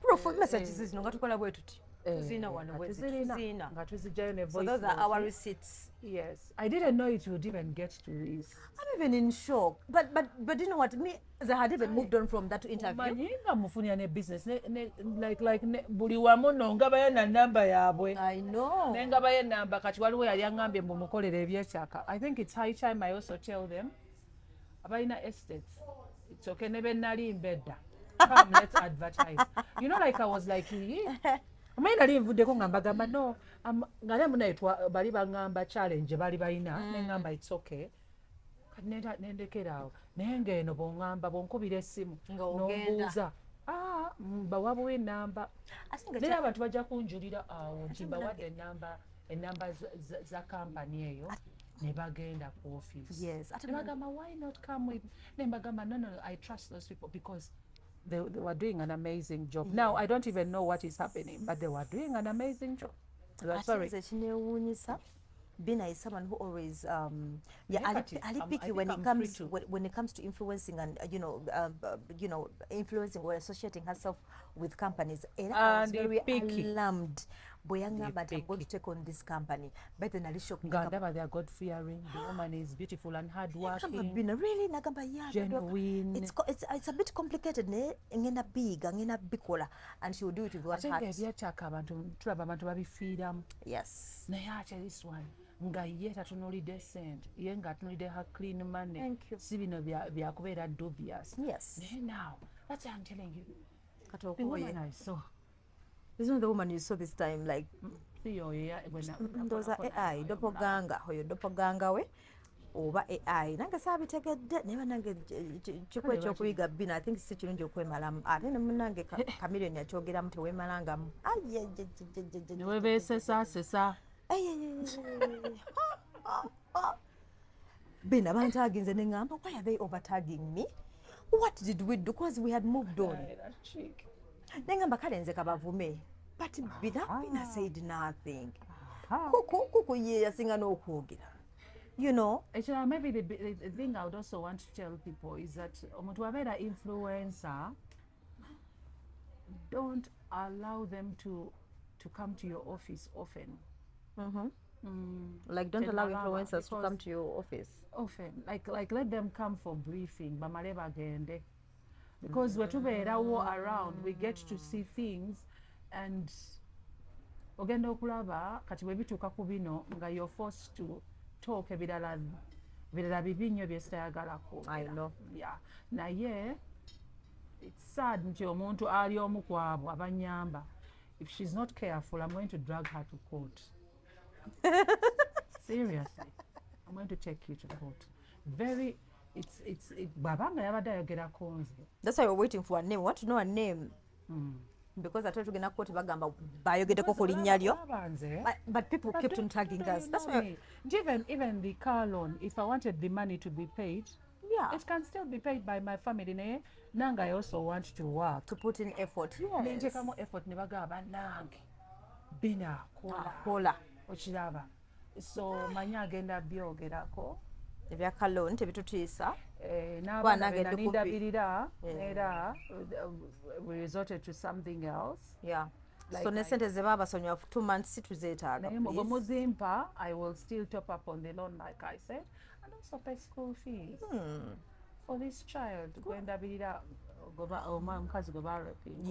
Speaker 2: Proof messages zino nga tukola bwe tuti.
Speaker 1: Nga tuzijjayo ne voice.
Speaker 2: So those are our receipts.
Speaker 1: Yes, I didn't know it would even get to this.
Speaker 2: I'm even in shock. But you know what? Me, I had even moved on from that interview.
Speaker 1: Manyinga mufunia ne business like buli wamu nongaba na number yabwe.
Speaker 2: I know.
Speaker 1: Nengaba ye number kati waliwo yali angambye mumukolere ebyekyaka. I think it's high time I also tell them abalina estates. It's okay nebe nali mbedda. Come, let's advertise. You know, like I was like, Maina linvuddeko ngamba gamba no ngale munaitwa bali bangamba challenge bali balina nengamba it's okay nendekerawo naye ngeno bongamba bonkubira essimu nombuuza namba mbawabuwe namba naye abantu bajja kunjulira awo nti mbawadde enamba za kampani eyo ne bagenda ku office.
Speaker 2: Yes.
Speaker 1: Ne bagamba why not come with ne bagamba no I trust those people because they were doing an amazing job. Yes. Now I don't even know what is happening but they were doing an amazing job. Sorry.
Speaker 2: Bina is someone who always picky when it comes to influencing and influencing or associating herself with companies. And I was very alarmed. Boyanga, but I'm going to take on this company. But then I shocked.
Speaker 1: They are God fearing. The woman is beautiful and hardworking.
Speaker 2: Bina really nagamba
Speaker 1: genuine.
Speaker 2: It's a bit complicated. Ne ngena big, ngena bikola, and she will do it with one heart. Yes.
Speaker 1: This one. Nga ye tatunulidde sente ye nga atunulidde her clean money si bino byakubeera dubious.
Speaker 2: Yes.
Speaker 1: Now that's what I'm telling you.
Speaker 2: The woman I saw. This is not the woman you saw this time, like those are AI doppelganger hoyo doppelganger we oba AI nange saabitegedde naye nange kikwe ekyokuyiga Bina. I think si kirungi okwemalamu ate ne munange Chameleon yakyogeramu teweemalangamu
Speaker 1: newebeesesasesa
Speaker 2: Bina bantaginze ne ngamba why are they overtagging me? What did we do? Because we had moved on. Ne ngamba kale nze kabavume. But Bina said nothing. Kuku ye yasinga n'okwogera. You know?
Speaker 1: Actually, maybe the thing I would also want to tell people is that omuntu wabeera influencer, don't allow them to come to your office often.
Speaker 2: Like don't allow influencers to come to your office
Speaker 1: often. Like let them come for briefing. Bamale bagende. Because wetubeerawo around, we get to see things and ogenda okulaba kati bwe bituuka ku bino nga you're forced to talk ebirala bibi nnyo byesitayagala kwogera.
Speaker 2: I know.
Speaker 1: Yeah. Naye it's sad nti omuntu ali omu ku abo abanyamba. If she's not careful, I'm going to drag her to court. Seriously. I'm going to take you to court. Babanga yabadde ayogerako nze.
Speaker 2: That's why we're waiting for a name. We want to know a name. Because I told you to court bagamba bayogereko ku linnya lyo. But people kept on tagging us. That's why
Speaker 1: even the car loan, if I wanted the money to be paid, it can still be paid by my family. Nanga, I also want to work.
Speaker 2: To put in effort.
Speaker 1: Yes. Effort ne bagamba nange. Bina kola. Ochiraba. So manya agenda byogerako.
Speaker 2: Ebya kalon tebitutiisa.
Speaker 1: N'abaana nindabirira era we resorted to something else.
Speaker 2: Yeah. So ne sente ze babasonyiwa for 2 months situzeetaaga.
Speaker 1: Naye bwe muzimpa, I will still top up on the loan like I said and also pay school fees for this child. Gwendabirira omukazi gwe baraping.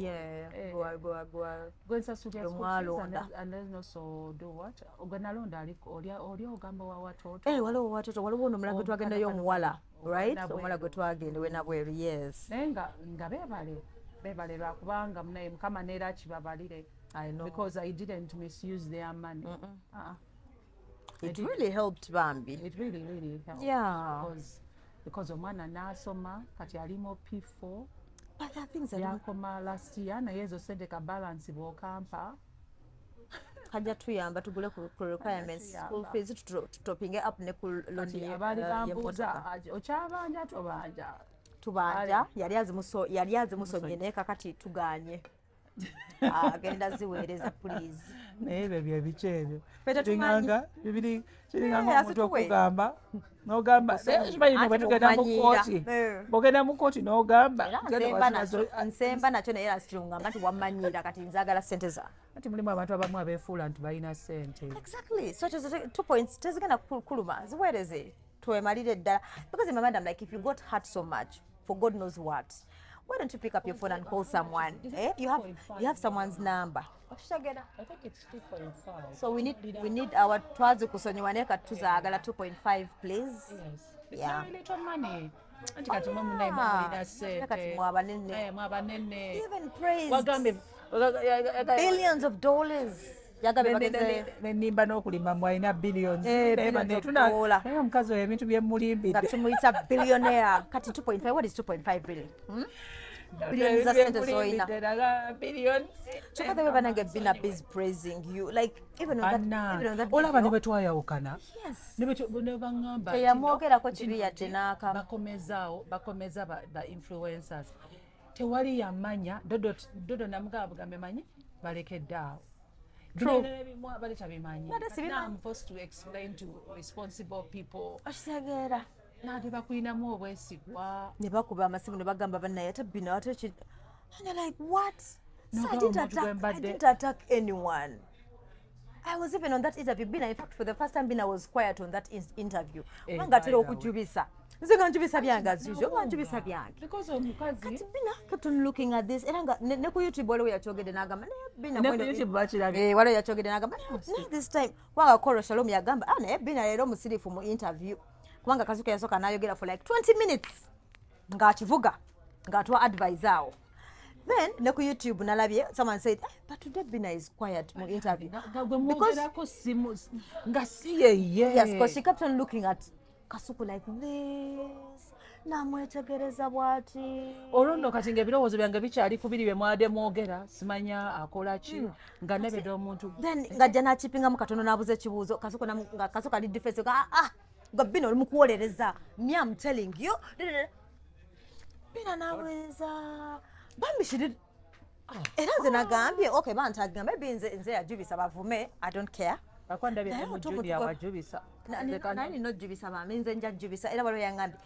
Speaker 1: Gwensasula school fees and then also do what? Ogwenalonda oli ogamba wa watoto.
Speaker 2: Waliwo watoto waliwo ono omulala gwe twagendayo omuwala. Right? Omuwala gwe twagenda wenabweru. Yes.
Speaker 1: Naye nga beebale lwakubanga munaye Mukama neera kibabalire.
Speaker 2: I know.
Speaker 1: Because I didn't misuse their money.
Speaker 2: It really helped Bambi.
Speaker 1: It really helped.
Speaker 2: Yeah.
Speaker 1: Because omwana n'asoma kati ali mu P4.
Speaker 2: But there are things that
Speaker 1: yakoma last year naye ezo sente ka balance bw'okampa.
Speaker 2: Kajja tuyamba tugule ku requirements school fees tutopinge up ne ku loan
Speaker 1: abali bambuza okyabanja
Speaker 2: tubanja yali azimusomye naye kakati tuganye. Agenda ziweereza please.
Speaker 1: Naye ebyo bye biki ebyo kiringanga omuntu okugamba n'ogamba kimanyi bwe tugenda mu kooti bw'ogenda mu kooti n'ogamba
Speaker 2: nsemba nakyo naye asitungamba nti wammanyira kati nzaagala ssente zange.
Speaker 1: Kati mulimu abantu abamu abeefuula nti balina ssente.
Speaker 2: Exactly. So 2 points tezigenda kuluma ziweereze twemalire ddala. Because in my mind I'm like, if you got hurt so much for God knows what, why don't you pick up your phone and call someone? You have someone's number.
Speaker 1: I think it's 2.5.
Speaker 2: So we need our twazi kusonyiwa ne katuzaagala 2.5 please.
Speaker 1: Yes. It's
Speaker 2: Yeah.
Speaker 1: very little money. Anti kati mwe munaye mulina ssente.
Speaker 2: Kati mwabanene.
Speaker 1: Mwabanene.
Speaker 2: Even praise.
Speaker 1: Wagambe
Speaker 2: billions of dollars.
Speaker 1: Nenimba n'okulima mwalina billions. Naye omukazi oyo ebintu bye mulimbidde.
Speaker 2: That tumuyita billionaire. Kati 2.5. What is 2.5 billion? billions za sente zoyina
Speaker 1: billions
Speaker 2: kyokka the way banange Bina is praising you like even on that
Speaker 1: olaba ne
Speaker 2: video,
Speaker 1: bwe twayawukana
Speaker 2: yes
Speaker 1: ne baŋŋamba
Speaker 2: teyamwogerako kibi yadde n'akamu
Speaker 1: bakomeza ba influencers tewali yamanya dodo namugambe manyi balekedde awo binenebimu abali tabimanyi I'm forced to explain to responsible people
Speaker 2: okitegeera
Speaker 1: nate bakulinamu obwesigwa
Speaker 2: ne bakuba amasimu ne bagamba bannaye ate Bina ate ki and you're like what so I didn't attack anyone. I was even on that interview. Bina, in fact, for the first time, Bina was quiet on that interview. Wangatera okujubisa. Nze nga njubisa byange as usual. Nga njubisa byange.
Speaker 1: Because omukazi
Speaker 2: Kati Bina kept on looking at this. Era nga ne ku YouTube waliwo yakyogedde n'agamba naye Bina
Speaker 1: ne ku YouTube bakirabye
Speaker 2: waliwo yakyogedde n'agamba naye this time wanga Koro Shalom yagamba naye Bina leero musirifu mu interview. Kubanga Kasuka yasooka n'ayogera for like 20 minutes ng'akivuga ng'atuwa advice awo. Then ne ku YouTube nalabye someone said but today Bina is quiet mu interview
Speaker 1: because nga si yeye.
Speaker 2: Yes, because she kept on looking at Kasuku like this namwetegereza bwati
Speaker 1: olwondo kati ng'ebirowoozo byange bikyali kubiri bye mwade mwogera simanya akola ki nga nebedde omuntu
Speaker 2: then ngajja n'akipingamu katono n'abuza ekibuuzo nga Kasuku ali defense nga Bina oli mukuwolereza me I'm telling you Bina naweza bambi she did era nze nagambye okay bantaga maybe nze yajubisa bavume I don't care
Speaker 1: bakwandabye mu Julia wajubisa
Speaker 2: nani nojubisa bambi nze njajubisa era waliwo yangambye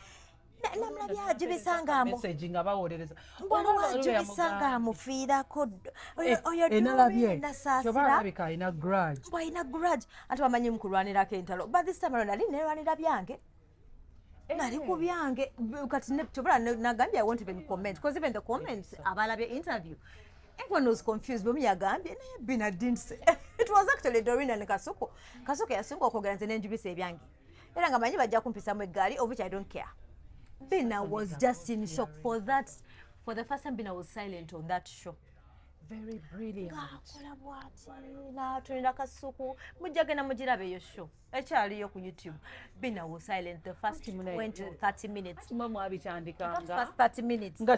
Speaker 2: namulabye ajubisa ngambo
Speaker 1: message nga bawolereza
Speaker 2: waliwo ajubisa ngamufiirako oyo
Speaker 1: enalabye
Speaker 2: nasasira
Speaker 1: kyobalabika alina grudge
Speaker 2: bwalina grudge ate bamanyi mukulwanirako entalo but this time around ali nerwanira byange nali ku byange kati kyobala nagambye I won't even comment because even the comments abalabye interview everyone was confused bwe yagambye naye Bina didn't say it was actually Doreen and Kasuku yasinga okwogera nze nenjubisa ebyange era nga manyi bajja kumpisamu eggaali of which I don't care. Bina was just in shock for the first time. Bina was silent on that show.
Speaker 1: Very brilliant.
Speaker 2: Akola bwati n'atunira Kasuku mujjagenda mugirabe eyo show ekyaliyo ku YouTube. Bina was silent the first 20 to 30 minutes.
Speaker 1: Mama abitandikanga.
Speaker 2: First 30 minutes.
Speaker 1: Nga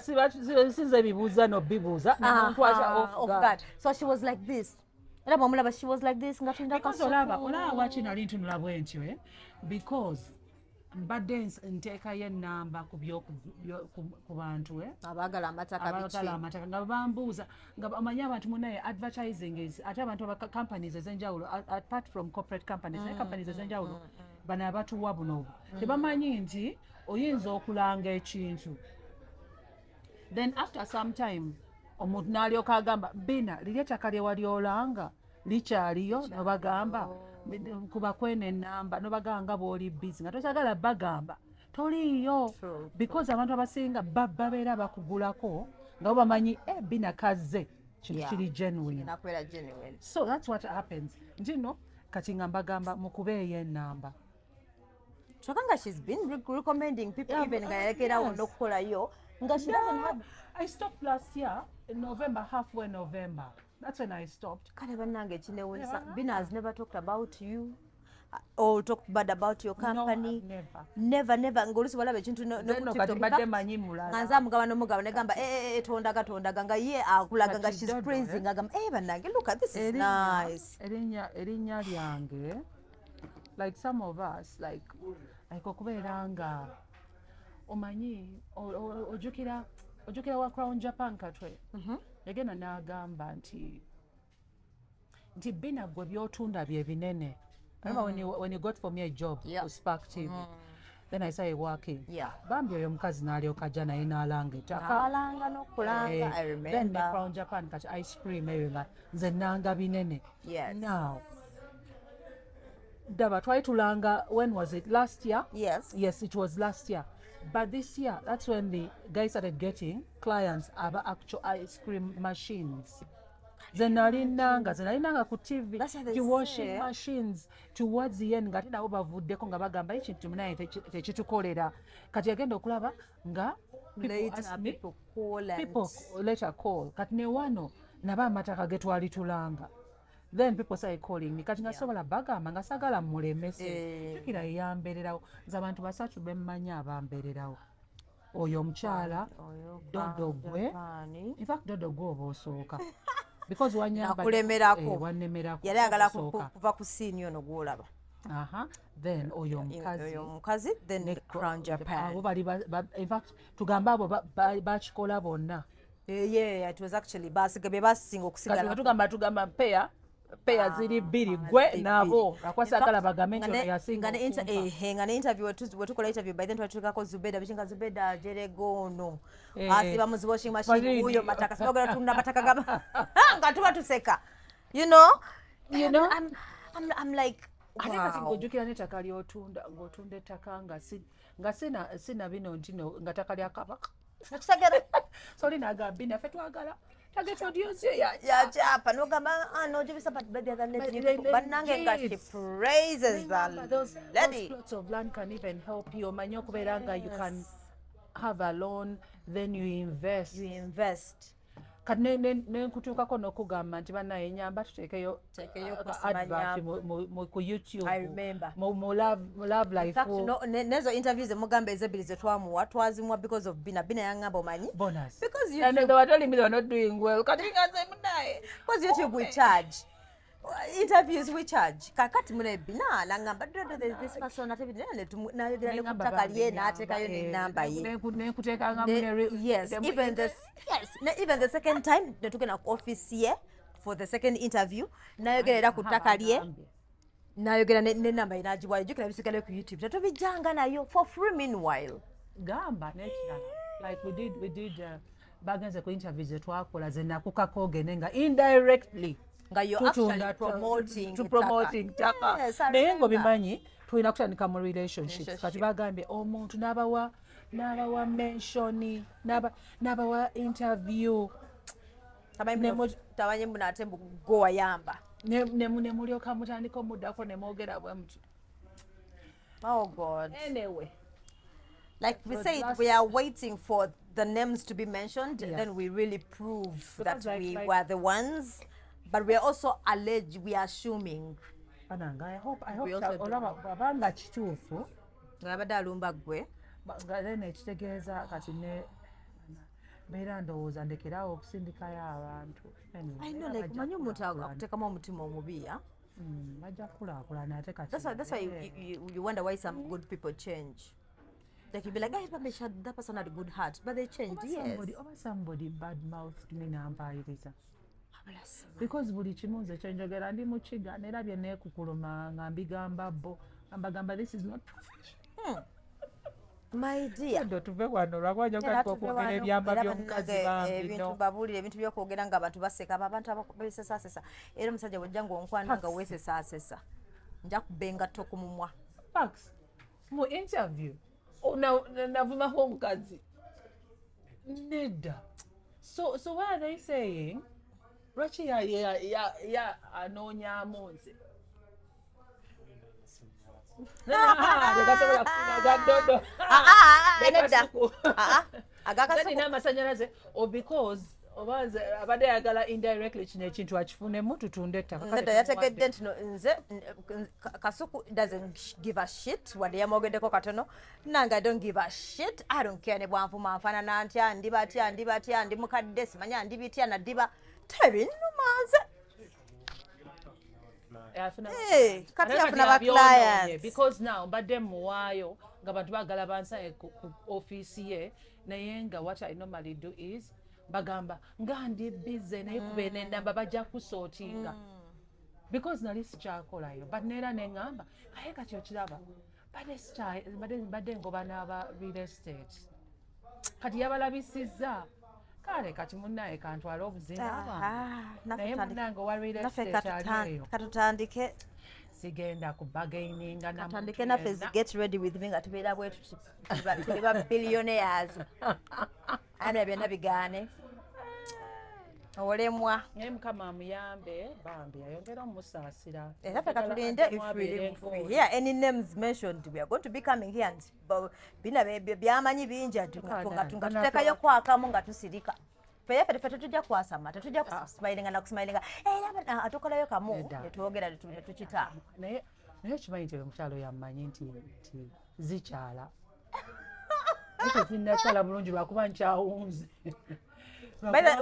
Speaker 1: sinze bibuuza no bibuuza
Speaker 2: off guard. So she was like this. Era bwamulaba she was like this ngatunira Kasuku.
Speaker 1: Olaba waki nali ntunula bwentyo because mbadde nteekayo ennamba ku bantu
Speaker 2: abaagala
Speaker 1: amataka nga bambuuza nga bamanyi abantu munaye advertising is ate abantu companies ez'enjawulo apart from corporate companies naye companies ez'enjawulo bano abatuwa buno tebamanyi nti oyinza okulanga ekintu then after some time omuntu n'alyoka agamba Bina liri ettaka lye wali olanga likyaliyo nobagamba kuba kwene ennamba nobaganga bw'oli busy nga tokyagala bagamba toliyo because abantu abasinga babeera bakugulako nga bo bamanyi Bina kazze kintu kiri genuine so that's what happens ntino kati nga mbagamba mukubeeyo ennamba
Speaker 2: kyokka nga she's been recommending people even nga yalekerawo n'okukolayo nga she doesn't have.
Speaker 1: I stopped last year in November, halfway November. That's when I stopped.
Speaker 2: Kale bannange kinewunyisa. Bina has never talked about you or talked bad about your company.
Speaker 1: No,
Speaker 2: never ngolusi walaba ekintu nga nze amugaba n'omugaba negamba tondaga nga ye akulaga nga she's praising agamba bannange look at this is nice.
Speaker 1: Erinnya lyange like some of us like okubeera nga omanyi ojukira wa Crown Japan katwe yagenda n'agamba nti Bina gwe byotunda bye binene. Remember when you got for me a job to Spark TV then I started working bambi oyo omukazi n'alyoka ajja naye n'alanga ettaka
Speaker 2: n'okulanga I remember
Speaker 1: then ne Crown Japan kati ice cream eyo nga nze nanga binene now daba twali tulanga when was it last year? Yes it was last year. But this year, that's when the guys started getting clients about actual ice cream machines. Zenalinanga ku TV, to washing machines towards the end ngati nabo bavuddeko nga bagamba ekintu munaye tekitukolera. Kati agenda okulaba nga people later call. Kati ne wano naba amataka getwali tulanga. Then people started calling me. Kati nasobola bagamba nga sagala mulemese. Tukira yambererawo. Nze abantu basatu bemmanyi abambererawo. oyo omukyala dodo gwe in fact dodo gwe oba osooka because
Speaker 2: nakulemerako
Speaker 1: wannemerako
Speaker 2: yali ayagala kuva ku siini ono gwolaba
Speaker 1: then oyo
Speaker 2: omukazi then Crown Japan
Speaker 1: abo bali in fact tugambe abo bakikola bonna
Speaker 2: yeah it was actually basigabe basinga okusigala
Speaker 1: tugamba peya ziri bbiri gwe nabo akwasagala bagambe nti yasinga
Speaker 2: nga ne interview wetukola interview by then twatulikako Zubeda bishinga Zubeda Jeregono asiba muzi washing machine uyo mataka sibogera tunda mataka gaba nga tuba tuseka you know I'm like
Speaker 1: ate kati ng'ojjukira n'ettaka ly'otunda ng'otunda ettaka nga sina bino ntino nga ttaka lya kabaka
Speaker 2: nakisagera
Speaker 1: soli nagamba naffe twagala tagetodiusi
Speaker 2: yachapa nogamba nojubisa but the other lady bannange nga she praises the lady.
Speaker 1: Those plots of land can even help you omanye okubeera nga you can have a loan then you invest kati nenkutuukako n'okugamba nti bannaye nyamba tuteekeyo advert ku YouTube mu love life
Speaker 2: nezo interviews emugamba ez'ebbiri zetwamuwa twazimuwa because of Bina yaŋŋamba omanyi
Speaker 1: bonus
Speaker 2: because
Speaker 1: and they were telling me they were not doing well kati nganze munnaye
Speaker 2: because YouTube we charge interviews we charge kakati mune Bina nangamba this person nayogera ne kutaka lye n'ateekayo n'ennamba ye
Speaker 1: nekuteekanga
Speaker 2: yes even the second time netugenda ku office ye for the second interview nayogera era ku ttaka lye nayogera n'ennamba ye n'agibwayo jjukira bisigale ku YouTube tetubijjanga nayo for free meanwhile
Speaker 1: gamba nekirala like we did bagenze ku interviews zetwakola zenakukako ogende nga indirectly
Speaker 2: nga you're actually promoting
Speaker 1: taka naye ng'obimanyi tulina kutandika mu relationships kati bagambye omuntu n'abawa mention n'abawa interview
Speaker 2: tamanyi mbu nate go wayamba
Speaker 1: ne mulyoka mutandika omuddako ne mwogera bwe muti
Speaker 2: oh God
Speaker 1: anyway
Speaker 2: like we said we are waiting for the names to be mentioned then we really prove that we were the ones. But we are also alleged, we are assuming.
Speaker 1: Ananga, I hope abanga kituufu
Speaker 2: ngabadde alumba gwe
Speaker 1: nga then ekitegeeza kati ne beera ndowooza ndekeraawo okusindikayo abantu
Speaker 2: I know like manyi omuntu akuteekamu omutima omubiya
Speaker 1: bajja kukulaakulana ate kati
Speaker 2: that's why you wonder why some good people change. They can be like, that person had a good heart, but they changed.
Speaker 1: Somebody bad mouthed me nampayiriza. Because buli kimu nze kyenjogera ndi mu kiga era bye neekukuluma nga mbigamba bo mbagamba this is not professional.
Speaker 2: My dear
Speaker 1: ndo tuve wano lwakwajo kati okwogera ebyamba by'omukazi bambi
Speaker 2: ebintu babuulira ebintu by'okwogera nga abantu baseka abantu ababesesasesa era omusajja bw'ojja ng'onkwana nga weesesasesa nja kubengato ku mumwa
Speaker 1: Pax mu interview navumako omukazi nedda so what are they saying lwaki ya anoonyaamu nze agasobola kufunaga dodo agakasina amasanyalaze because obanze abadde yagala indirectly kino ekintu akifunemu tutunde ettaka
Speaker 2: yategedde nti nze Kasuku doesn't give a shit wadde yamwogeddeko katono nange I don't give a shit I don't care ne bwanvuma nfaanana ntya ndi batya ndi mukadde simanya ndi bitya naddiba tebinumanze kati yafuna ba clients
Speaker 1: because now mbadde muwaayo nga bantu bagala bansaye ku ofiisi ye naye nga what I normally do is bagamba nga ndi busy naye kubeera n'ennamba bajja kusootinga because nali sikyakolayo but neera neŋŋamba aye kati okiraba badde ngoba n'aba real estate kati yabalabisizza kale kati munnaye kantwala obuzima naye munnange owa real estate aliyo
Speaker 2: katutandike
Speaker 1: sigenda kubagaininga
Speaker 2: katandike naffe get ready with me nga tubeera bwe tuli ba billionaires ano byonna bigaane olemwa
Speaker 1: naye mukama amuyambe bambi ayongera omusaasira
Speaker 2: era ffe katulinde here any names mentioned we are going to be coming here and bina byamanyi bingi nga tuteekayo kwakamu nga tusirika ffe tetujja kwasama tetujja kusmailinga nakusmailinga era tukolayo kamu netwogera netukita
Speaker 1: naye kimanyi nti omukyalo yammanyi nti zikyala Ese sinnasala bulungi lwakuba nkyawunze.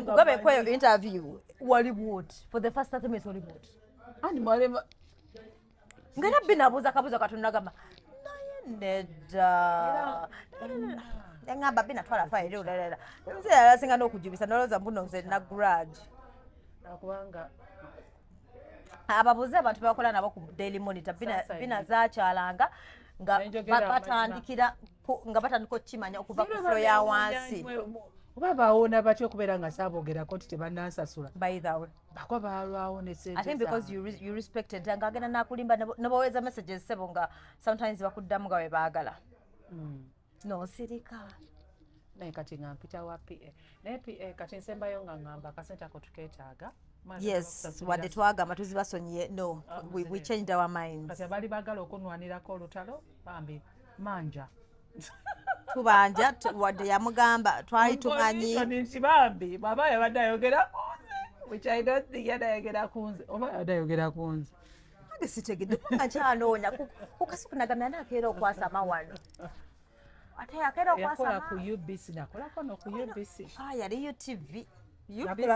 Speaker 2: Kugabe kweyo interview Hollywood for the first 30 minutes Hollywood.
Speaker 1: Ani mwalema
Speaker 2: Ngera Bina abuuza kabuuza katonda gamba naye nedda ngamba Bina twala fayire ulalala nze alasinga n'okujubisa noloza mbuno nze na grudge
Speaker 1: nakubanga
Speaker 2: ababuuze abantu bakola nabo ku Daily Monitor Bina zakyalanga nga batandikira nga batandika okukimanya okuva ku floor ya wansi
Speaker 1: oba baawona batya okubeera nga saabogerako nti tebannansasula.
Speaker 2: By the way
Speaker 1: bakwa baalwawo ne sente.
Speaker 2: I think because you respected nga agenda nakulimba nebaweza messages sebo nga sometimes bakuddamu nga we baagala no sirika
Speaker 1: naye kati nga mpita wa PA naye PA kati nsembayo nga ngamba akasente ako tukeetaaga.
Speaker 2: Yes wadde twagamba tuzibasonyiye no we changed our minds
Speaker 1: kati abali baagala okunwanirako olutalo bambi manja
Speaker 2: tubanja wadde yamugamba twali tumanyi
Speaker 1: nti bambi baba yabadde ayogera which I don't think yadayogera kunze oba yadayogera kunze
Speaker 2: ate sitegedde kubanga nkyaloonya kukasuku nagamya nakeera okwasama wano ate yakeera okwasama
Speaker 1: yakola ku UBC nakolako no ku UBC
Speaker 2: yali UTV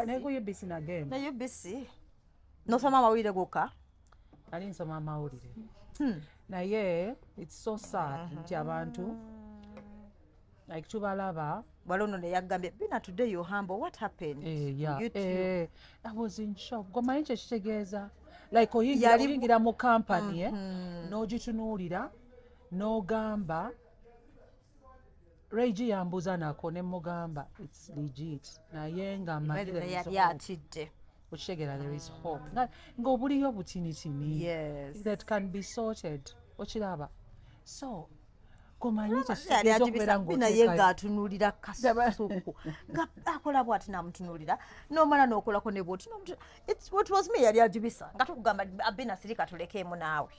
Speaker 1: ne ku UBC nagenda
Speaker 2: ne UBC nosoma amawulire gokka
Speaker 1: ali nsoma amawulire naye it's so sad nti abantu like tubalaba
Speaker 2: walono ne yagambye Bina today you're humble what happened
Speaker 1: I was in shock gomanyi kye kitegeeza like oyingira mu company n'ogitunuulira n'ogamba Reigi yambuza nako ne mugamba it's legit naye nga
Speaker 2: yali atidde
Speaker 1: okitegeera there is hope ng'obuliyo butinitini that can be sorted okiraba so komanyi kitegeeza okubeera
Speaker 2: naye ng'atunuulira kasuku nga akola bw'ati namutunuulira n'omala n'okolako ne bw'oti it was me yali ajubisa nga tukugamba Bina sirika tulekeemu naawe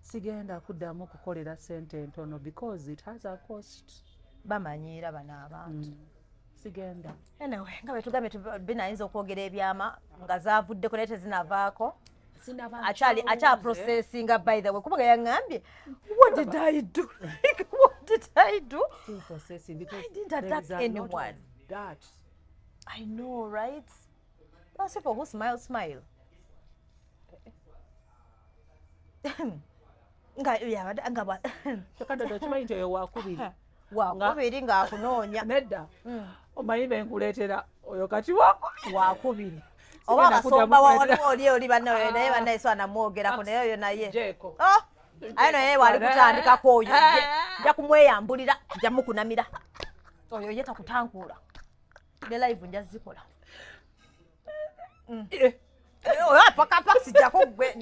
Speaker 1: sigenda kuddamu kukolera sente entono because it has a cost
Speaker 2: bamanyiira bano abantu
Speaker 1: sigenda
Speaker 2: anyway nga bwetugambye Bina ayinza okwogera ebyama nga zaavuddeko naye tezinavaako acha processing by the way kubanga yangambye what did I do what did I do
Speaker 1: still processing because
Speaker 2: I didn't attack anyone
Speaker 1: that
Speaker 2: I know right those people who smile nga yabadde nga
Speaker 1: kyokaddodo kimanyi nti oyo
Speaker 2: wakubiri ng'akunoonya
Speaker 1: nedda omanyi benkuleetera oyo kati
Speaker 2: wakubiri oba abasomba oli bannawe naye bannaye so anamwogerako naye oyo naye aye naye wali kutandikako oyo nja kumweyambulira nja mukunamira oyo ye takutankuula ne live nja zikola oyo apakapa sijjako gwe